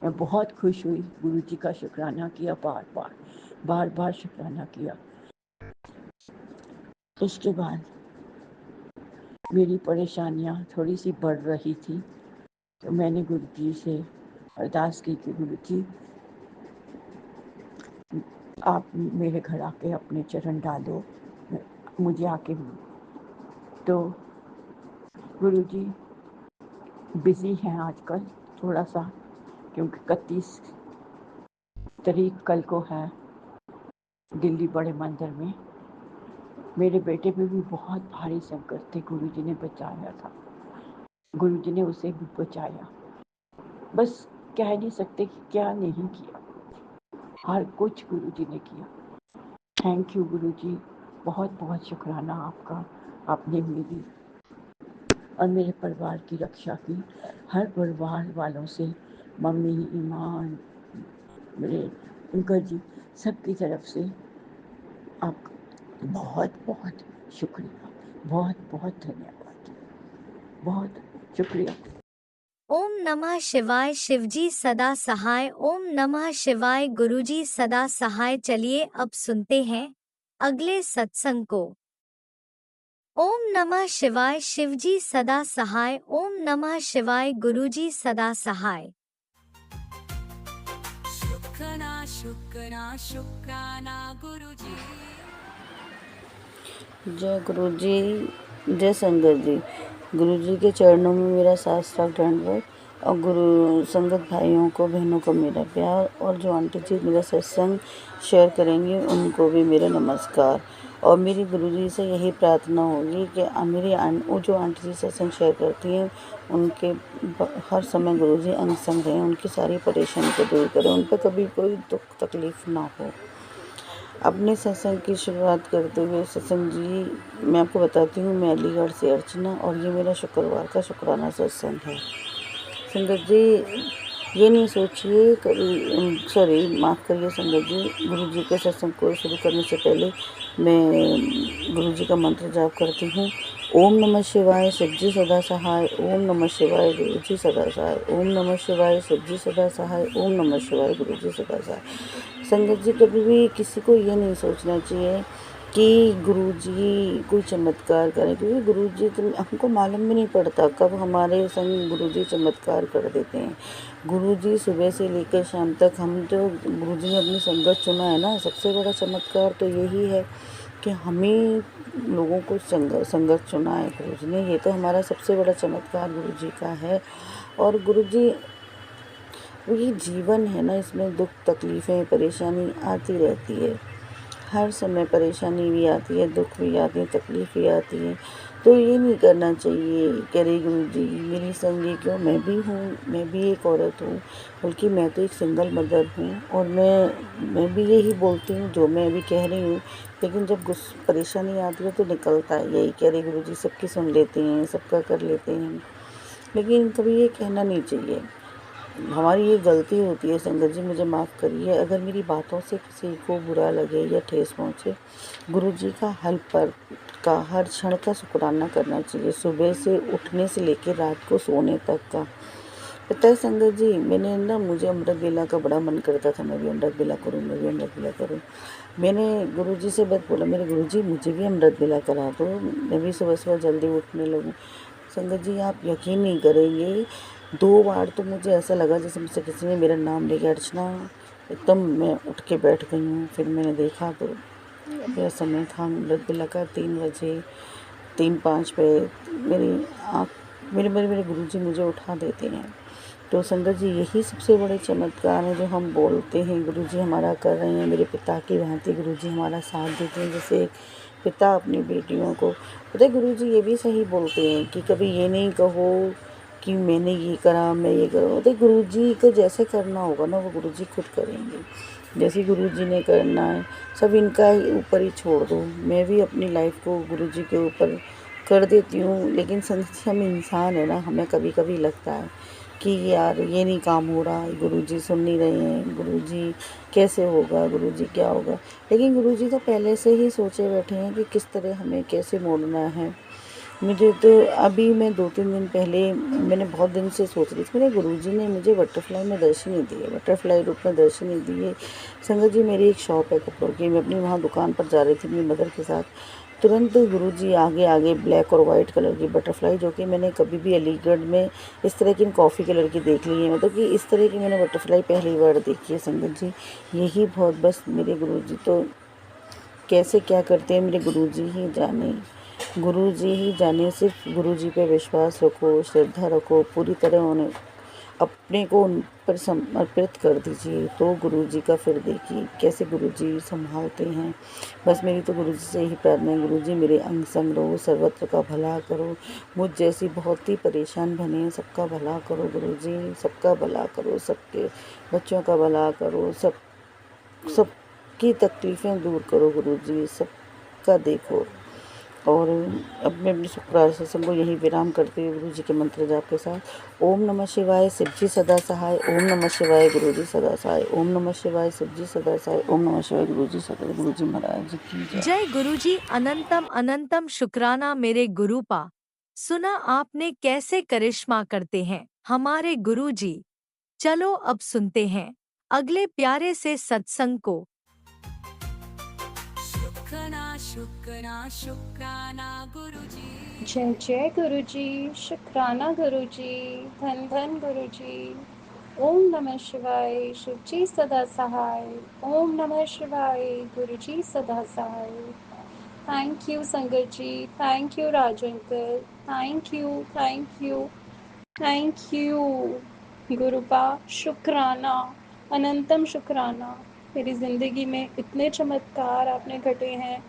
मैं बहुत खुश हुई, गुरुजी का शुक्राना किया, बार बार शुक्राना किया। उसके बाद मेरी परेशानियाँ थोड़ी सी बढ़ रही थी, तो मैंने गुरुजी से अरदास की कि गुरुजी आप मेरे घर आके अपने चरण डालो, मुझे आके मिलो। तो गुरुजी बिज़ी हैं आजकल थोड़ा सा, क्योंकि 31 तारीख कल को है दिल्ली बड़े मंदिर में। मेरे बेटे पे भी बहुत भारी संकट थे, गुरुजी ने बचाया था, गुरुजी ने उसे भी बचाया। बस कह नहीं सकते कि क्या नहीं किया, हर कुछ गुरुजी ने किया। थैंक यू गुरुजी, बहुत बहुत शुक्राना आपका। आपने मेरी और मेरे परिवार की रक्षा की। हर परिवार वालों से, मम्मी, ईमान, मेरे अंकल जी, सबकी तरफ से आपका बहुत बहुत शुक्रिया, बहुत बहुत धन्यवाद, बहुत शुक्रिया। ओम नमः शिवाय। शिवजी सदा सहाय। ओम नमः शिवाय। गुरुजी सदा सहाय। चलिए अब सुनते हैं अगले सत्संग को। ओम नमः शिवाय। शिवजी सदा सहाय। ओम नमः शिवाय। गुरुजी सदा सहाय। शुक्राना गुरुजी। जय गुरु जी, जय संगत जी। गुरु जी के चरणों में मेरा साष्टांग दंडवत और गुरु संगत भाइयों को, बहनों को मेरा प्यार, और जो आंटी जी मेरा सत्संग शेयर करेंगे उनको भी मेरा नमस्कार। और मेरी गुरु जी से यही प्रार्थना होगी कि वो जो आंटी जी सत्संग शेयर करती हैं उनके हर समय गुरु जी अंग संग रहें, उनकी सारी परेशानी को दूर करें, उन पर कभी कोई दुख तकलीफ ना हो। अपने सत्संग की शुरुआत करते हुए सत्संग जी मैं आपको बताती हूँ, मैं अलीगढ़ से अर्चना, और ये मेरा शुक्रवार का शुक्राना सत्संग है। संगत जी ये नहीं सोचिए, माफ़ करिए संगत जी, गुरु जी के सत्संग को शुरू करने से पहले मैं गुरु जी का मंत्र जाप करती हूँ। ओम नमः शिवाय, शिवजी सदा सहाय। ओम नमः शिवाय, गुरु जी सदा सहाय। ओम नमः शिवाय, शिवजी सदा सहाय। ओम नमः शिवाय, गुरु जी सदा सहाय। संगत जी कभी भी किसी को ये नहीं सोचना चाहिए कि गुरुजी कोई चमत्कार करें, क्योंकि गुरुजी तो हमको मालूम भी नहीं पड़ता कब हमारे संग गुरुजी चमत्कार कर देते हैं। गुरुजी सुबह से लेकर शाम तक, हम जो गुरुजी ने अपनी संगत चुना है ना, सबसे बड़ा चमत्कार तो यही है कि हमें लोगों को संगत चुना है गुरुजी ने। ये तो हमारा सबसे बड़ा चमत्कार गुरुजी का है। और गुरुजी ये जीवन है ना, इसमें दुख तकलीफ़ें परेशानी आती रहती है, हर समय परेशानी भी आती है, दुख भी आते हैं, तकलीफ़ भी आती है। तो ये नहीं करना चाहिए कि अरे गुरुजी मेरी संग ये क्यों, मैं भी हूँ, मैं भी एक औरत हूँ, बल्कि मैं तो एक सिंगल मदर हूँ, और मैं भी यही बोलती हूँ जो मैं अभी कह रही हूँ। लेकिन जब परेशानी आती है तो निकलता है यही कि अरे गुरुजी सबकी सुन लेते हैं, सबका कर लेते हैं, लेकिन कभी ये कहना नहीं चाहिए। हमारी ये गलती होती है संगत जी, मुझे माफ़ करिए अगर मेरी बातों से किसी को बुरा लगे या ठेस पहुँचे। गुरु जी का हर क्षण का शुक्राना करना चाहिए, सुबह से उठने से लेकर रात को सोने तक का। पता है संगत जी, मैंने ना मुझे अमृत वेला का बड़ा मन करता था, मैं भी अमृत वेला करूँ, मैं भी अमृत वेला करूँ। मैंने गुरुजी से बस बोला, मेरे गुरुजी मुझे भी अमृत वेला करा दो, मैं भी सुबह सुबह जल्दी उठने लगूँ। संगत जी आप यकीन नहीं करेंगे, 2 बार तो मुझे ऐसा लगा जैसे मुझसे किसी ने मेरा नाम लेके अर्चना, एकदम मैं उठ के बैठ गई हूँ। फिर मैंने देखा तो मेरा समय था अमृत वेला का 3 बजे, 3-5 पे मेरे गुरुजी मुझे उठा देते हैं। तो संगत जी यही सबसे बड़े चमत्कार हैं जो हम बोलते हैं गुरुजी हमारा कर रहे हैं। मेरे पिता की भांति गुरुजी हमारा साथ देते हैं, जैसे एक पिता अपनी बेटियों को। पता है गुरुजी ये भी सही बोलते हैं कि कभी ये नहीं कहो कि मैंने ये करा, मैं ये करूँ। तो गुरुजी को जैसे करना होगा ना वो गुरुजी खुद करेंगे, जैसे गुरुजी ने करना है। सब इनका ऊपर ही छोड़ दो। मैं भी अपनी लाइफ को गुरुजी के ऊपर कर देती हूँ, लेकिन हम इंसान है ना, हमें कभी कभी लगता है कि यार ये नहीं काम हो रहा है, गुरुजी सुन नहीं रहे हैं, गुरुजी कैसे होगा, गुरुजी क्या होगा। लेकिन गुरुजी तो पहले से ही सोचे बैठे हैं कि किस तरह हमें कैसे मोड़ना है। मुझे तो अभी मैं 2-3 दिन पहले मैंने बहुत दिन से सोच रही थी, मेरे गुरुजी ने मुझे बटरफ्लाई में दर्शन नहीं दिए, बटरफ्लाई रूप में दर्शन नहीं दिए। संगत जी मेरी एक शॉप है कपड़ों की, मैं अपनी वहाँ दुकान पर जा रही थी अपनी मदर के साथ। तुरंत गुरुजी आगे आगे ब्लैक और वाइट कलर की बटरफ्लाई, जो कि मैंने कभी भी अलीगढ़ में इस तरह की कॉफ़ी कलर की देख ली है, मतलब कि इस तरह की मैंने बटरफ्लाई पहली बार देखी है संगत जी। यही बहुत, बस मेरे गुरुजी तो कैसे क्या करते हैं मेरे गुरुजी ही जाने, गुरुजी ही जाने। सिर्फ गुरुजी पे विश्वास रखो, श्रद्धा रखो, पूरी तरह उन्हें अपने को उन पर समर्पित कर दीजिए, तो गुरुजी का फिर देखिए कैसे गुरुजी संभालते हैं। बस मेरी तो गुरुजी से यही प्रार्थना है, गुरुजी मेरे अंग संग रहो, सर्वत्र का भला करो, मुझ जैसी बहुत ही परेशान बने सबका भला करो गुरुजी, सबका भला करो, सबके बच्चों का भला करो, सबकी तकलीफ़ें दूर करो गुरुजी, सबका देखो। और अब मैं अपनी शुक्रासन को यही विराम करते हुए गुरु जी के मंत्र जाप के साथ, ओम नमः शिवाय शिव जी सदा सहाय, ओम नमः शिवाय गुरु जी सदा सहाय, ओम नमः शिवाय शिव जी सदा सहाय, ओम नमः शिवाय गुरु जी सदा, गुरु जी महाराज की जय। जय गुरुजी। अनंतम अनंतम शुक्राना मेरे गुरुपा। सुना आपने कैसे करिश्मा करते हैं हमारे गुरुजी। चलो अब सुनते हैं अगले प्यारे से सत्संग को। शुक्राना गुरुजी। जय जय गुरुजी, शुक्राना गुरुजी, धन धन गुरुजी। ओम नमः शिवाय, शिवजी सदा सहाय। ओम नमः शिवाय, गुरुजी सदा सहाय। थैंक यू संगत जी, thank you Raj uncle, thank you thank you thank you गुरुपा। शुक्राना, अनंतम शुक्राना। मेरी ज़िंदगी में इतने चमत्कार आपने घटे हैं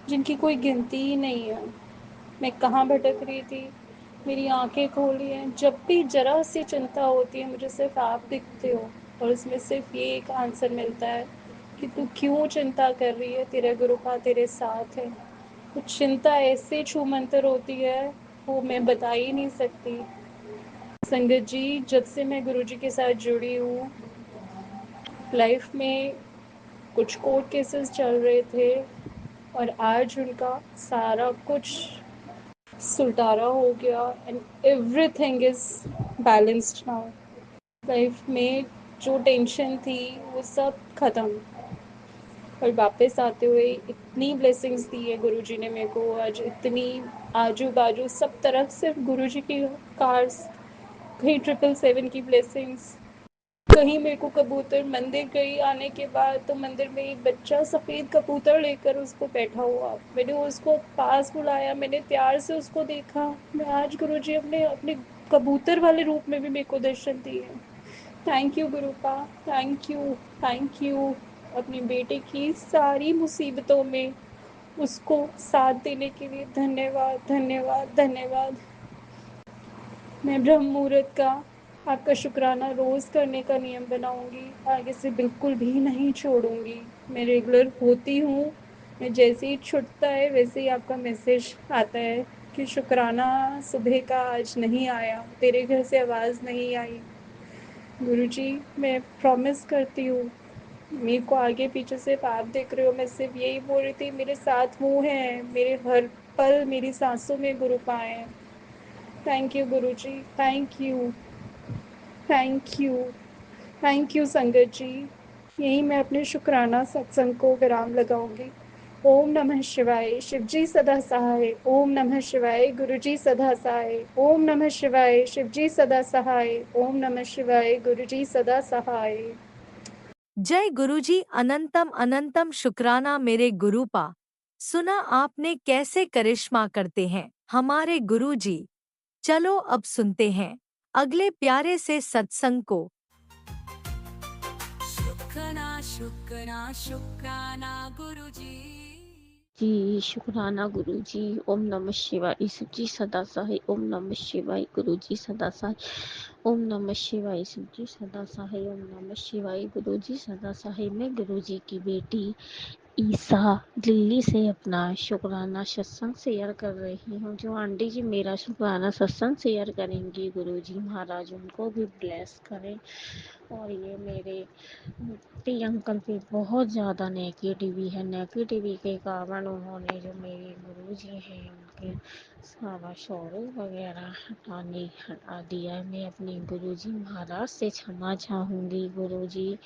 जिनकी कोई गिनती ही नहीं है। मैं कहाँ भटक रही थी, मेरी आंखें खोली हैं। जब भी जरा सी चिंता होती है मुझे सिर्फ आप दिखते हो, और उसमें सिर्फ ये एक आंसर मिलता है कि तू क्यों चिंता कर रही है, तेरे गुरुपा तेरे साथ है। कुछ चिंता ऐसे छू मंतर होती है वो मैं बता ही नहीं सकती। संगत जी जब से मैं गुरुजी के साथ जुड़ी हूँ, लाइफ में कुछ कोर्ट केसेस चल रहे थे और आज उनका सारा कुछ सुलटारा हो गया and everything is balanced now. Life में जो टेंशन थी वो सब खत्म, और वापस आते हुए इतनी ब्लेसिंग्स दी है गुरुजी ने मेरे को। आज इतनी आजू बाजू सब तरफ सिर्फ गुरुजी की कार्स, कहीं 777 की ब्लेसिंग्स, कहीं मेरे को कबूतर। मंदिर गई आने के बाद तो मंदिर में एक बच्चा सफ़ेद कबूतर लेकर उसको बैठा हुआ, मैंने उसको पास बुलाया, मैंने प्यार से उसको देखा। मैं आज गुरुजी अपने अपने कबूतर वाले रूप में भी मेरे को दर्शन दिए। Thank you गुरुपा, thank you thank you. अपनी बेटे की सारी मुसीबतों में उसको साथ देने के लिए धन्यवाद धन्यवाद धन्यवाद। मैं ब्रह्म मुहूर्त का आपका शुक्राना रोज़ करने का नियम बनाऊंगी, आगे से बिल्कुल भी नहीं छोड़ूंगी। मैं रेगुलर होती हूँ, मैं जैसे ही छुटता है वैसे ही आपका मैसेज आता है कि शुक्राना सुबह का आज नहीं आया, तेरे घर से आवाज़ नहीं आई। गुरुजी, मैं प्रॉमिस करती हूँ, मेरे को आगे पीछे सिर्फ आप देख रहे हो, मैं सिर्फ यही बोल रही थी, मेरे साथ वो हैं, मेरे हर पल मेरी सांसों में गुरु पाए हैं। Thank you Guruji, thank you, thank you, thank you संगत जी। यही मैं अपने शुक्राना सत्संग को विराम लगाऊंगी। ओम नमः शिवाय, शिवजी सदा सहाय। ओम नमः शिवाय, गुरुजी सदा सहाय। ओम नमः शिवाय, शिवजी सदा सहाय। ओम नमः शिवाय, गुरुजी सदा सहाय। जय गुरुजी, अनंतम अनंतम शुक्राना मेरे गुरुपा। सुना आपने कैसे करिश्मा करते हैं हमारे गुरुजी। चलो अब सुनते हैं अगले प्यारे से सत्संग को। शुक्राना शुक्राना शुक्राना गुरुजी। जी शुक्राना गुरु जी। ओम नमः शिवाय शिव जी सदा सहाय। ओम नमः शिवाय गुरु जी सदा सहाय। ओम नमः शिवाय शिव जी सदा सहाय। ओम नमः शिवाय गुरु जी सदा सहाय। मैं गुरु जी की बेटी ईसा दिल्ली से अपना शुक्राना सत्संग शेयर कर रही हूँ। जो आंटी जी मेरा शुक्राना सत्संग शेयर करेंगी, गुरु जी महाराज उनको भी ब्लेस करें। और ये मेरे टी अंकल पे बहुत ज़्यादा नेगेटिवी है। नेगेटिवी के कारण उन्होंने जो मेरे गुरु जी हैं उनके सारा शोरूम वगैरह हटा दिया है। मैं अपने गुरु जी महाराज से क्षमा चाहूँगी। गुरु जी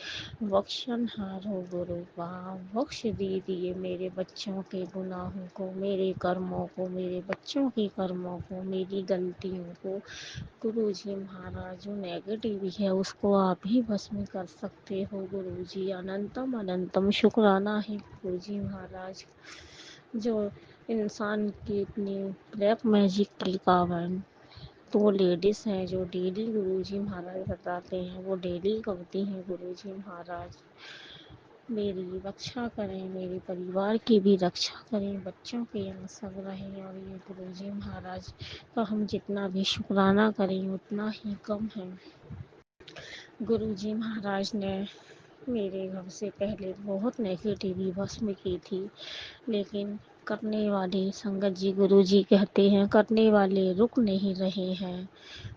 बख्शनहार हो गुरु बख्श दीजिए मेरे बच्चों के गुनाहों को, मेरे कर्मों को, मेरे बच्चों के कर्मों को, मेरी गलतियों को। गुरु जी महाराज जो नेगेटिव है उसको आप ही भस्म कर सकते हो। गुरु जी अनंतम अनंतम शुक्राना है गुरु जी महाराज, जो इंसान की इतनी ब्लैक मैजिक के कारण तो लेडीज हैं जो डेली गुरु जी महाराज बताते हैं वो डेली करती हैं। गुरु जी महाराज मेरी रक्षा करें, मेरे परिवार की भी रक्षा करें, बच्चों के यहाँ सब रहें। और ये गुरु जी महाराज का हम जितना भी शुक्राना करें उतना ही कम है। गुरु जी महाराज ने मेरे घर से पहले बहुत नेगेटिव भस्म की थी, लेकिन करने वाले संगत जी गुरु जी कहते हैं करने वाले रुक नहीं रहे हैं,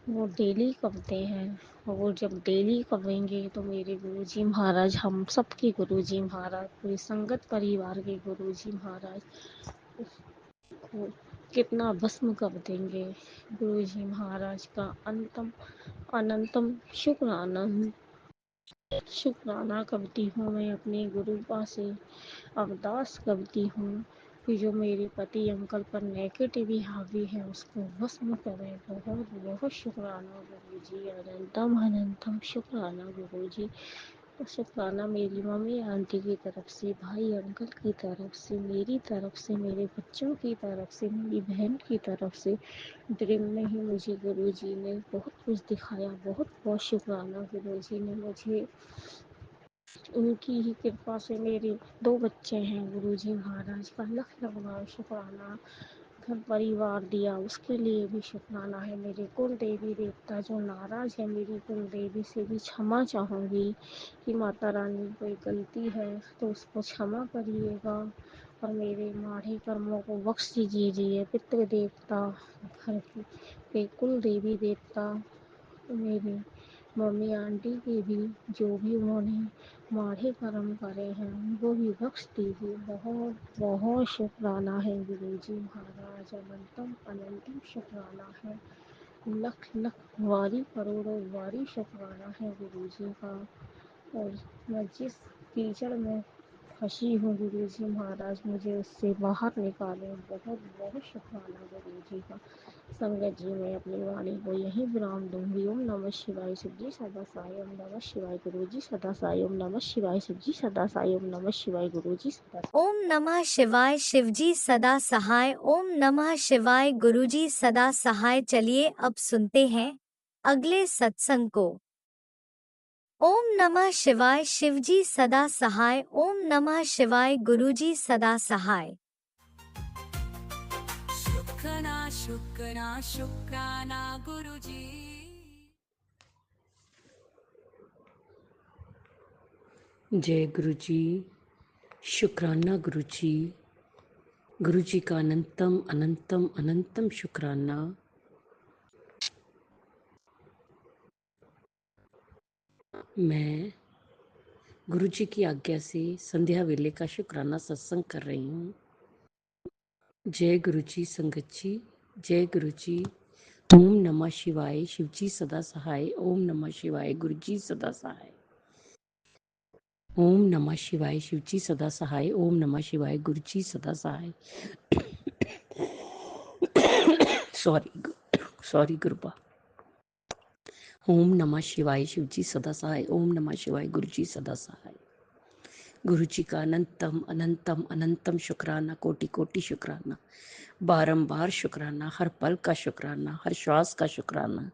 वो डेली करते हैं। वो जब डेली करेंगे तो मेरे गुरु जी महाराज, हम सबके गुरु जी महाराज, पूरी संगत परिवार के गुरु जी महाराज को कितना भस्म कर देंगे। गुरु जी महाराज का अंतम अनंतम शुक्राना करती हूँ। मैं अपने गुरुपा से अरदास करती हूँ कि जो मेरे पति अंकल पर नेगेटिव हावी है उसको भस्म करें। बहुत बहुत शुक्राना गुरु जी, अनंतम अनंतम शुक्राना गुरु जी। शुक्राना मेरी मम्मी आंटी की तरफ से, भाई अंकल की तरफ से, मेरी तरफ से, मेरे बच्चों की तरफ से, मेरी बहन की तरफ से। ड्रीम में ही मुझे गुरु जी ने बहुत कुछ दिखाया। बहुत बहुत शुक्राना गुरु जी ने मुझे, उनकी ही कृपा से मेरे 2 बच्चे हैं। गुरु जी महाराज का लख लख बार शुक्राना। घर परिवार दिया उसके लिए भी शुक्राना है। मेरे कुल देवी देवता जो नाराज है मेरी कुल देवी से भी क्षमा चाहूँगी कि माता रानी कोई गलती है तो उसको क्षमा करिएगा और मेरे माढ़े कर्मों को बख्श दीजिए। पितृ देवता, घर के कुल देवी देवता, मेरी मम्मी आंटी के भी जो भी उन्होंने माढ़े कर्म करे हैं उनको भी बख्श दीजिए। बहुत बहुत शुक्राना है गुरु जी महाराज, अनंतम अनंतम शुक्राना है। लख लख वारी करोड़ों वारी शुक्राना है गुरु जी का। और मैं जिस कीचड़ में फंसी हूँ गुरु जी महाराज मुझे उससे बाहर निकालें। बहुत बहुत शुक्राना गुरु जी का। संगत जी मैं अपनी वाणी को यहीं विराम दूंगी। ओम नमः शिवाय शिव जी सदा साई। ओम नमः शिवाय गुरु जी सदा साई। ओम नमः शिवाय शिव जी सदा साई। ओम नमः शिवाय गुरु जी सदा साई। ओम नमः शिवाय शिवजी सदा सहाय। ओम नमः शिवाय गुरुजी सदा सहाय। चलिए अब सुनते हैं अगले सत्संग को। ओम नमः शिवाय शिवजी सदा सहाय। ओम नमः शिवाय गुरुजी सदा सहाय। शुक्राना शुक्राना शुक्राना गुरुजी। जय गुरु जी। शुक्राना गुरु जी। गुरु जी का अनंतम अनंतम अनंतम शुक्राना। मैं गुरु जी की आज्ञा से संध्या वेले का शुक्राना सत्संग कर रही हूँ। जय गुरु जी संगत जी, जय गुरु जी। ओम नमः शिवाय, शिव जी सदा सहाय। ओम नमः शिवाय, गुरु जी सदा सहाय। ओम नमः शिवाय, शिव जी सदा सहाय। ओम नमः शिवाय, गुरु जी सदा सहाय। सॉरी गुरुपा। ओम नमः शिवाय, शिव जी सदा सहाय। ओम नमः शिवाय, गुरु जी सदा सहाय। गुरु जी का अनंतम अनंतम अनंतम शुक्राना, कोटि कोटि शुक्राना, बारंबार शुक्राना, हर पल का शुक्राना, हर श्वास का शुक्राना,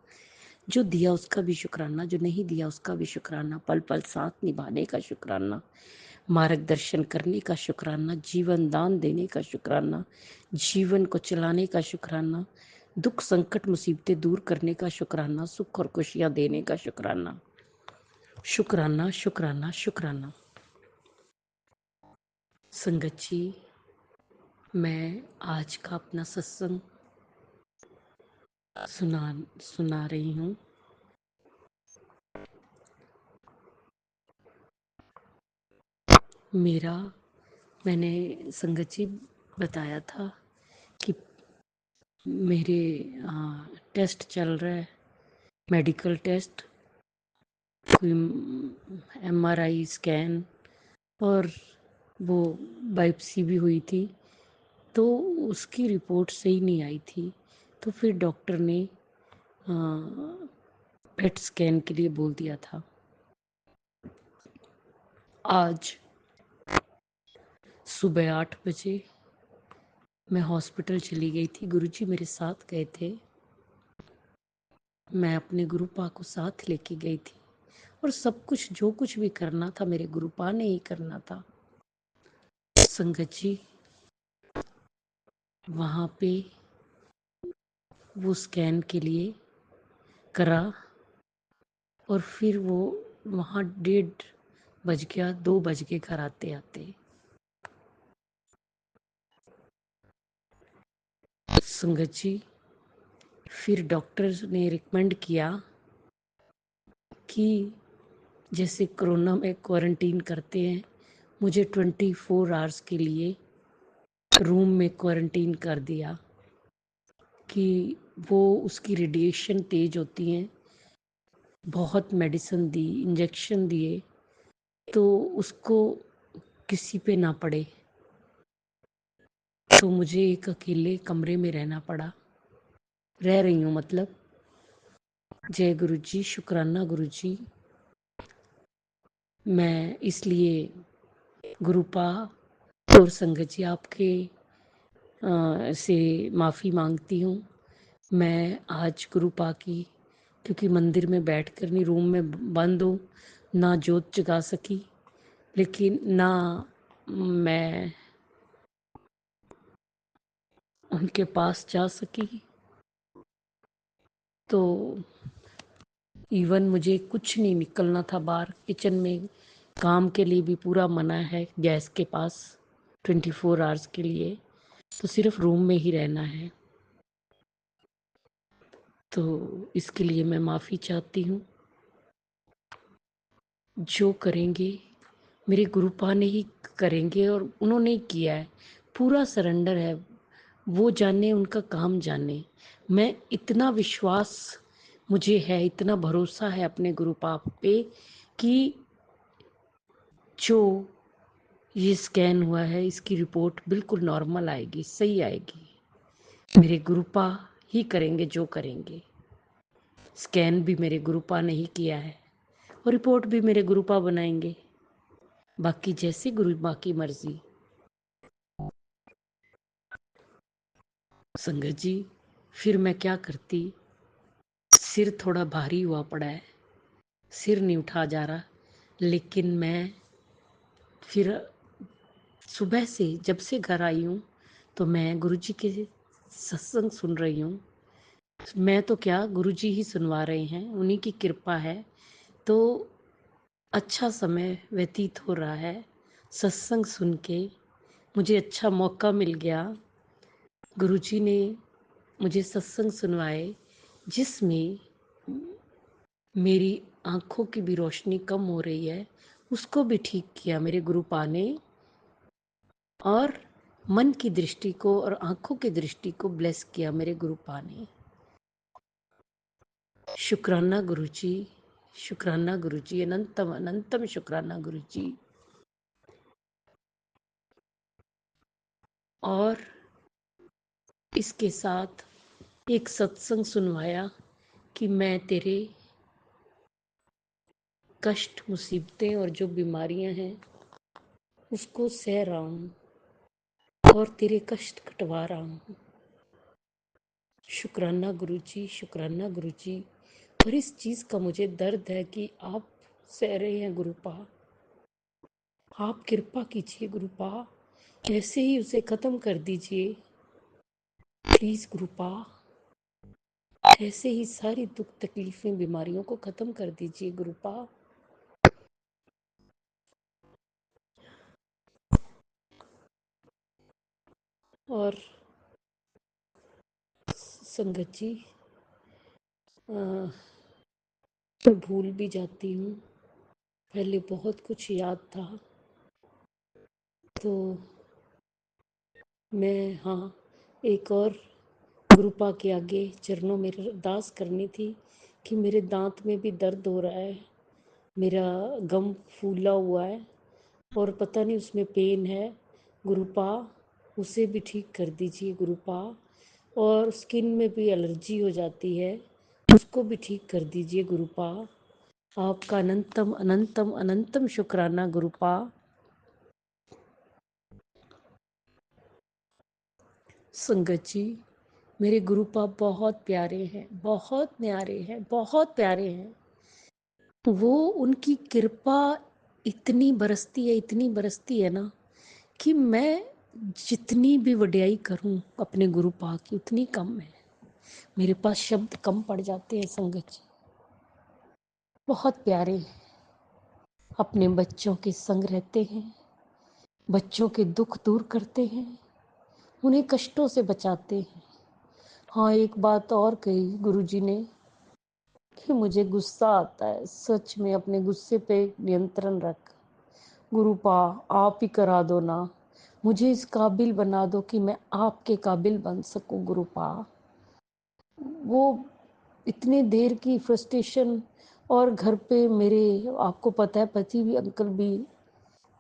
जो दिया उसका भी शुक्राना, जो नहीं दिया उसका भी शुक्राना, पल पल साथ निभाने का शुक्राना, मार्गदर्शन करने का शुक्राना, जीवन दान देने का शुक्राना, जीवन को चलाने का शुक्राना, दुख संकट मुसीबतें दूर करने का शुक्राना, सुख और खुशियां देने का शुक्राना। शुक्राना शुक्राना शुक्राना। संगत जी, मैं आज का अपना सत्संग सुना रही हूँ। मैंने संगत जी बताया था कि मेरे टेस्ट चल रहा है, मेडिकल टेस्ट, कोई MRI स्कैन और वो बायोप्सी भी हुई थी, तो उसकी रिपोर्ट सही नहीं आई थी। तो फिर डॉक्टर ने पेट स्कैन के लिए बोल दिया था। आज सुबह 8 बजे मैं हॉस्पिटल चली गई थी। गुरुजी मेरे साथ गए थे। मैं अपने गुरुपा को साथ लेके गई थी और सब कुछ जो कुछ भी करना था मेरे गुरुपा ने ही करना था। संगत जी, वहाँ पे वो स्कैन के लिए करा और फिर वो वहाँ 1:30 बज गया, 2 बज गए घर आते आते। संगत जी, फिर डॉक्टर ने रिकमेंड किया कि जैसे कोरोना में क्वारंटीन करते हैं, मुझे 24 आवर्स के लिए रूम में क्वारंटीन कर दिया कि वो उसकी रेडिएशन तेज होती हैं। बहुत मेडिसिन दी, इंजेक्शन दिए, तो उसको किसी पे ना पड़े, तो मुझे एक अकेले कमरे में रहना पड़ा। रह रही हूँ मतलब। जय गुरु जी, शुक्राना गुरु जी। मैं इसलिए गुरुपा और संगत जी आपके से माफ़ी मांगती हूँ। मैं आज गुरुपा की, क्योंकि मंदिर में बैठकर नहीं, रूम में बंद हूँ, ना जोत जगा सकी, लेकिन ना मैं उनके पास जा सकी। तो इवन मुझे कुछ नहीं निकलना था बाहर। किचन में काम के लिए भी पूरा मना है गैस के पास 24 आवर्स के लिए, तो सिर्फ रूम में ही रहना है। तो इसके लिए मैं माफ़ी चाहती हूँ। जो करेंगे मेरे गुरुपा ने ही करेंगे और उन्होंने ही किया है। पूरा सरेंडर है, वो जाने, उनका काम जाने। मैं इतना विश्वास मुझे है, इतना भरोसा है अपने गुरुपा पे कि जो ये स्कैन हुआ है इसकी रिपोर्ट बिल्कुल नॉर्मल आएगी, सही आएगी। मेरे गुरुपा ही करेंगे जो करेंगे। स्कैन भी मेरे गुरुपा ने ही किया है और रिपोर्ट भी मेरे गुरुपा बनाएंगे। बाकी जैसे गुरु माँ की मर्जी। संगत जी, फिर मैं क्या करती। सिर थोड़ा भारी हुआ पड़ा है, सिर नहीं उठा जा रहा, लेकिन मैं फिर सुबह से जब से घर आई हूँ तो मैं गुरुजी के सत्संग सुन रही हूँ। मैं तो क्या, गुरुजी ही सुनवा रहे हैं, उन्हीं की कृपा है। तो अच्छा समय व्यतीत हो रहा है सत्संग सुन के। मुझे अच्छा मौका मिल गया। गुरुजी ने मुझे सत्संग सुनवाए जिसमें मेरी आंखों की भी रोशनी कम हो रही है उसको भी ठीक किया मेरे गुरुपा ने, और मन की दृष्टि को और आंखों की दृष्टि को ब्लेस किया मेरे गुरुपा ने। शुक्राना गुरुजी, शुक्राना गुरुजी, अनंतम अनंतम शुक्राना गुरुजी। और इसके साथ एक सत्संग सुनवाया कि मैं तेरे कष्ट, मुसीबतें और जो बीमारियां हैं उसको सह रहा हूँ और तेरे कष्ट कटवा रहा हूँ। शुक्राना गुरुजी, शुक्राना गुरुजी। और इस चीज़ का मुझे दर्द है कि आप सह रहे हैं गुरुपा, आप कृपा कीजिए गुरुपा, ऐसे ही उसे खत्म कर दीजिए प्लीज गुरुपा, ऐसे ही सारी दुख तकलीफें बीमारियों को खत्म कर दीजिए गुरुपा। और संगत जी, मैं भूल भी जाती हूँ, पहले बहुत कुछ याद था, तो मैं एक और गुरुपा के आगे चरणों में अरदास करनी थी कि मेरे दांत में भी दर्द हो रहा है, मेरा गम फूला हुआ है और पता नहीं उसमें पेन है गुरुपा, उसे भी ठीक कर दीजिए गुरुपा। और स्किन में भी एलर्जी हो जाती है, उसको भी ठीक कर दीजिए गुरुपा। आपका अनंतम अनंतम अनंतम शुक्राना गुरुपा। संगत जी, मेरे गुरुपा बहुत प्यारे हैं, बहुत न्यारे हैं, बहुत प्यारे हैं। वो उनकी कृपा इतनी बरसती है, इतनी बरसती है ना कि मैं जितनी भी वड्याई करूं अपने गुरुपा की उतनी कम है, मेरे पास शब्द कम पड़ जाते हैं। संगत जी बहुत प्यारे हैं, अपने बच्चों के संग रहते हैं, बच्चों के दुख दूर करते हैं, उन्हें कष्टों से बचाते हैं। हाँ, एक बात और कही गुरुजी ने कि मुझे गुस्सा आता है, सच में अपने गुस्से पे नियंत्रण रख गुरुपा, आप ही करा दो ना, मुझे इस काबिल बना दो कि मैं आपके काबिल बन सकूं गुरुपा। वो इतने देर की फ्रस्ट्रेशन, और घर पे मेरे, आपको पता है पति भी, अंकल भी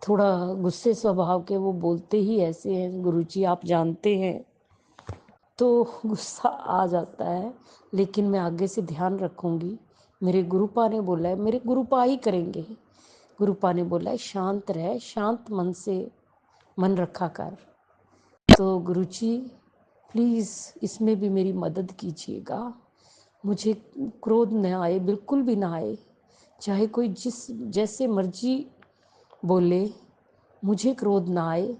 थोड़ा गुस्से स्वभाव के, वो बोलते ही ऐसे हैं गुरुजी, आप जानते हैं, तो गुस्सा आ जाता है, लेकिन मैं आगे से ध्यान रखूंगी। मेरे गुरुपा ने बोला है, मेरे गुरुपा ही करेंगे, गुरुपा ने बोला है शांत रह, शांत मन से मन रखा कर। तो गुरुजी प्लीज़ इसमें भी मेरी मदद कीजिएगा, मुझे क्रोध न आए, बिल्कुल भी ना आए, चाहे कोई जिस जैसे मर्जी बोले, मुझे क्रोध ना आए,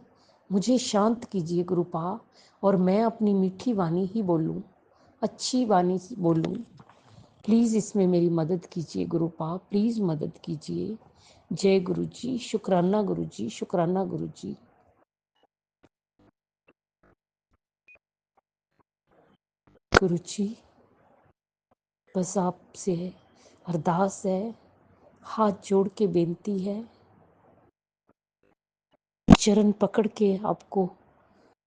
मुझे शांत कीजिए गुरुपा, और मैं अपनी मीठी वाणी ही बोलूं, अच्छी वाणी बोलूं। प्लीज़ इसमें मेरी मदद कीजिए गुरुपा, प्लीज़ मदद कीजिए। जय गुरु जी, शुक्राना गुरु जी, शुक्राना गुरु जी। गुरु जी बस आपसे अरदास है, हाथ जोड़ के बेनती है, चरण पकड़ के आपको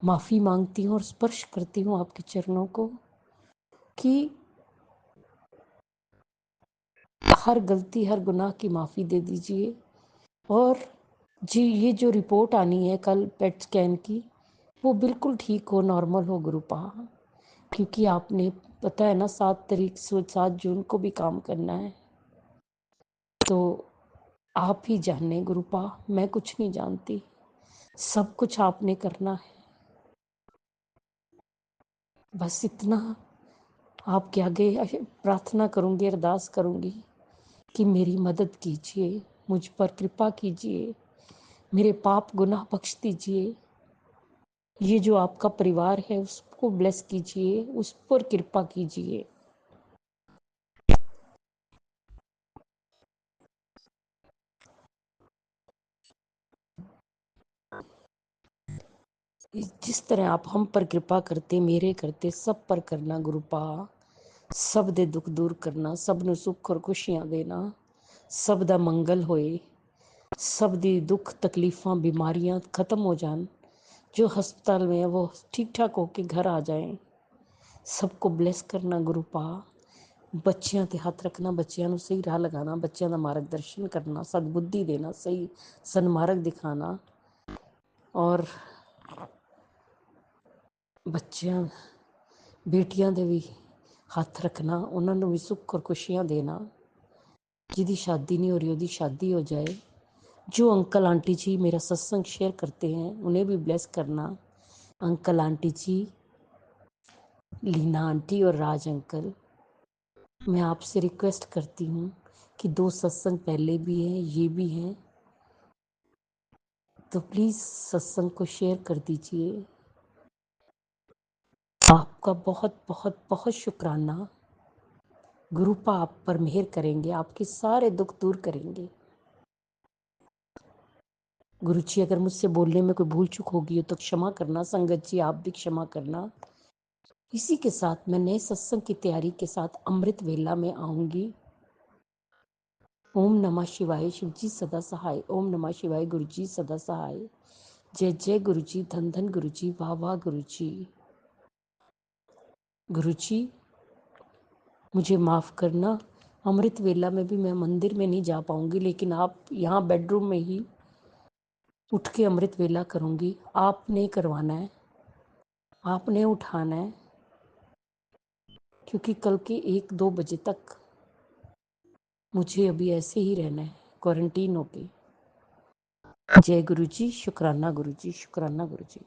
माफ़ी मांगती हूँ और स्पर्श करती हूँ आपके चरणों को कि हर गलती, हर गुनाह की माफ़ी दे दीजिए। और जी ये जो रिपोर्ट आनी है कल पेट स्कैन की, वो बिल्कुल ठीक हो, नॉर्मल हो गुरुपा, क्योंकि आपने पता है ना 7 जून को भी काम करना है, तो आप ही जाने गुरुपा, मैं कुछ नहीं जानती, सब कुछ आपने करना है। बस इतना आपके आगे प्रार्थना करूंगी, अरदास करूंगी कि मेरी मदद कीजिए, मुझ पर कृपा कीजिए, मेरे पाप गुनाह बख्श दीजिए, ये जो आपका परिवार है उसको ब्लेस कीजिए, उस पर कृपा कीजिए। जिस तरह आप हम पर कृपा करते, मेरे करते, सब पर करना गुरुपा, सब दे दुख दूर करना, सब ਨੂੰ सुख और खुशियां देना। सब दा मंगल होए, सब दी दुख तकलीफ़ां बीमारियां ख़त्म हो जान, जो हस्पताल में है वो ठीक ठाक होके घर आ जाएं। सबको ब्लेस करना गुरु पा, बच्चियां ते हत्थ रखना, बच्चियां नूं सही राह लगाना, बच्चियां दा मार्गदर्शन करना, सदबुद्धि देना, सही सन्मार्ग दिखाना और बच्चियां बेटियां दे भी हत्थ रखना, उन्हां नूं भी सुख और खुशियां देना। जिहदी शादी नहीं हो रही उसदी शादी हो जाए। जो अंकल आंटी जी मेरा सत्संग शेयर करते हैं उन्हें भी ब्लेस करना। अंकल आंटी जी, लीना आंटी और राज अंकल, मैं आपसे रिक्वेस्ट करती हूँ कि 2 सत्संग पहले भी हैं, ये भी हैं, तो प्लीज़ सत्संग को शेयर कर दीजिए। आपका बहुत बहुत बहुत शुक्राना। गुरुपा आप पर मेहर करेंगे, आपके सारे दुख दूर करेंगे। गुरु जी, अगर मुझसे बोलने में कोई भूल चूक होगी हो तो क्षमा करना। संगत जी, आप भी क्षमा करना। इसी के साथ मैं नए सत्संग की तैयारी के साथ अमृत वेला में आऊंगी। ओम नमः शिवाय, शिव जी सदा सहाय। ओम नमः शिवाय, गुरु जी सदा सहाय। जय जय गुरु जी, धन धन गुरु जी, वाह वाह गुरु जी। गुरु जी, मुझे माफ़ करना, अमृत वेला में भी मैं मंदिर में नहीं जा पाऊंगी, लेकिन आप यहाँ बेडरूम में ही उठ के अमृत वेला करूंगी। आपने करवाना है, आपने उठाना है, क्योंकि कल के 1-2 बजे तक मुझे अभी ऐसे ही रहना है क्वारंटीन होके। जय गुरु जी, शुक्राना गुरु जी, शुक्राना गुरु जी।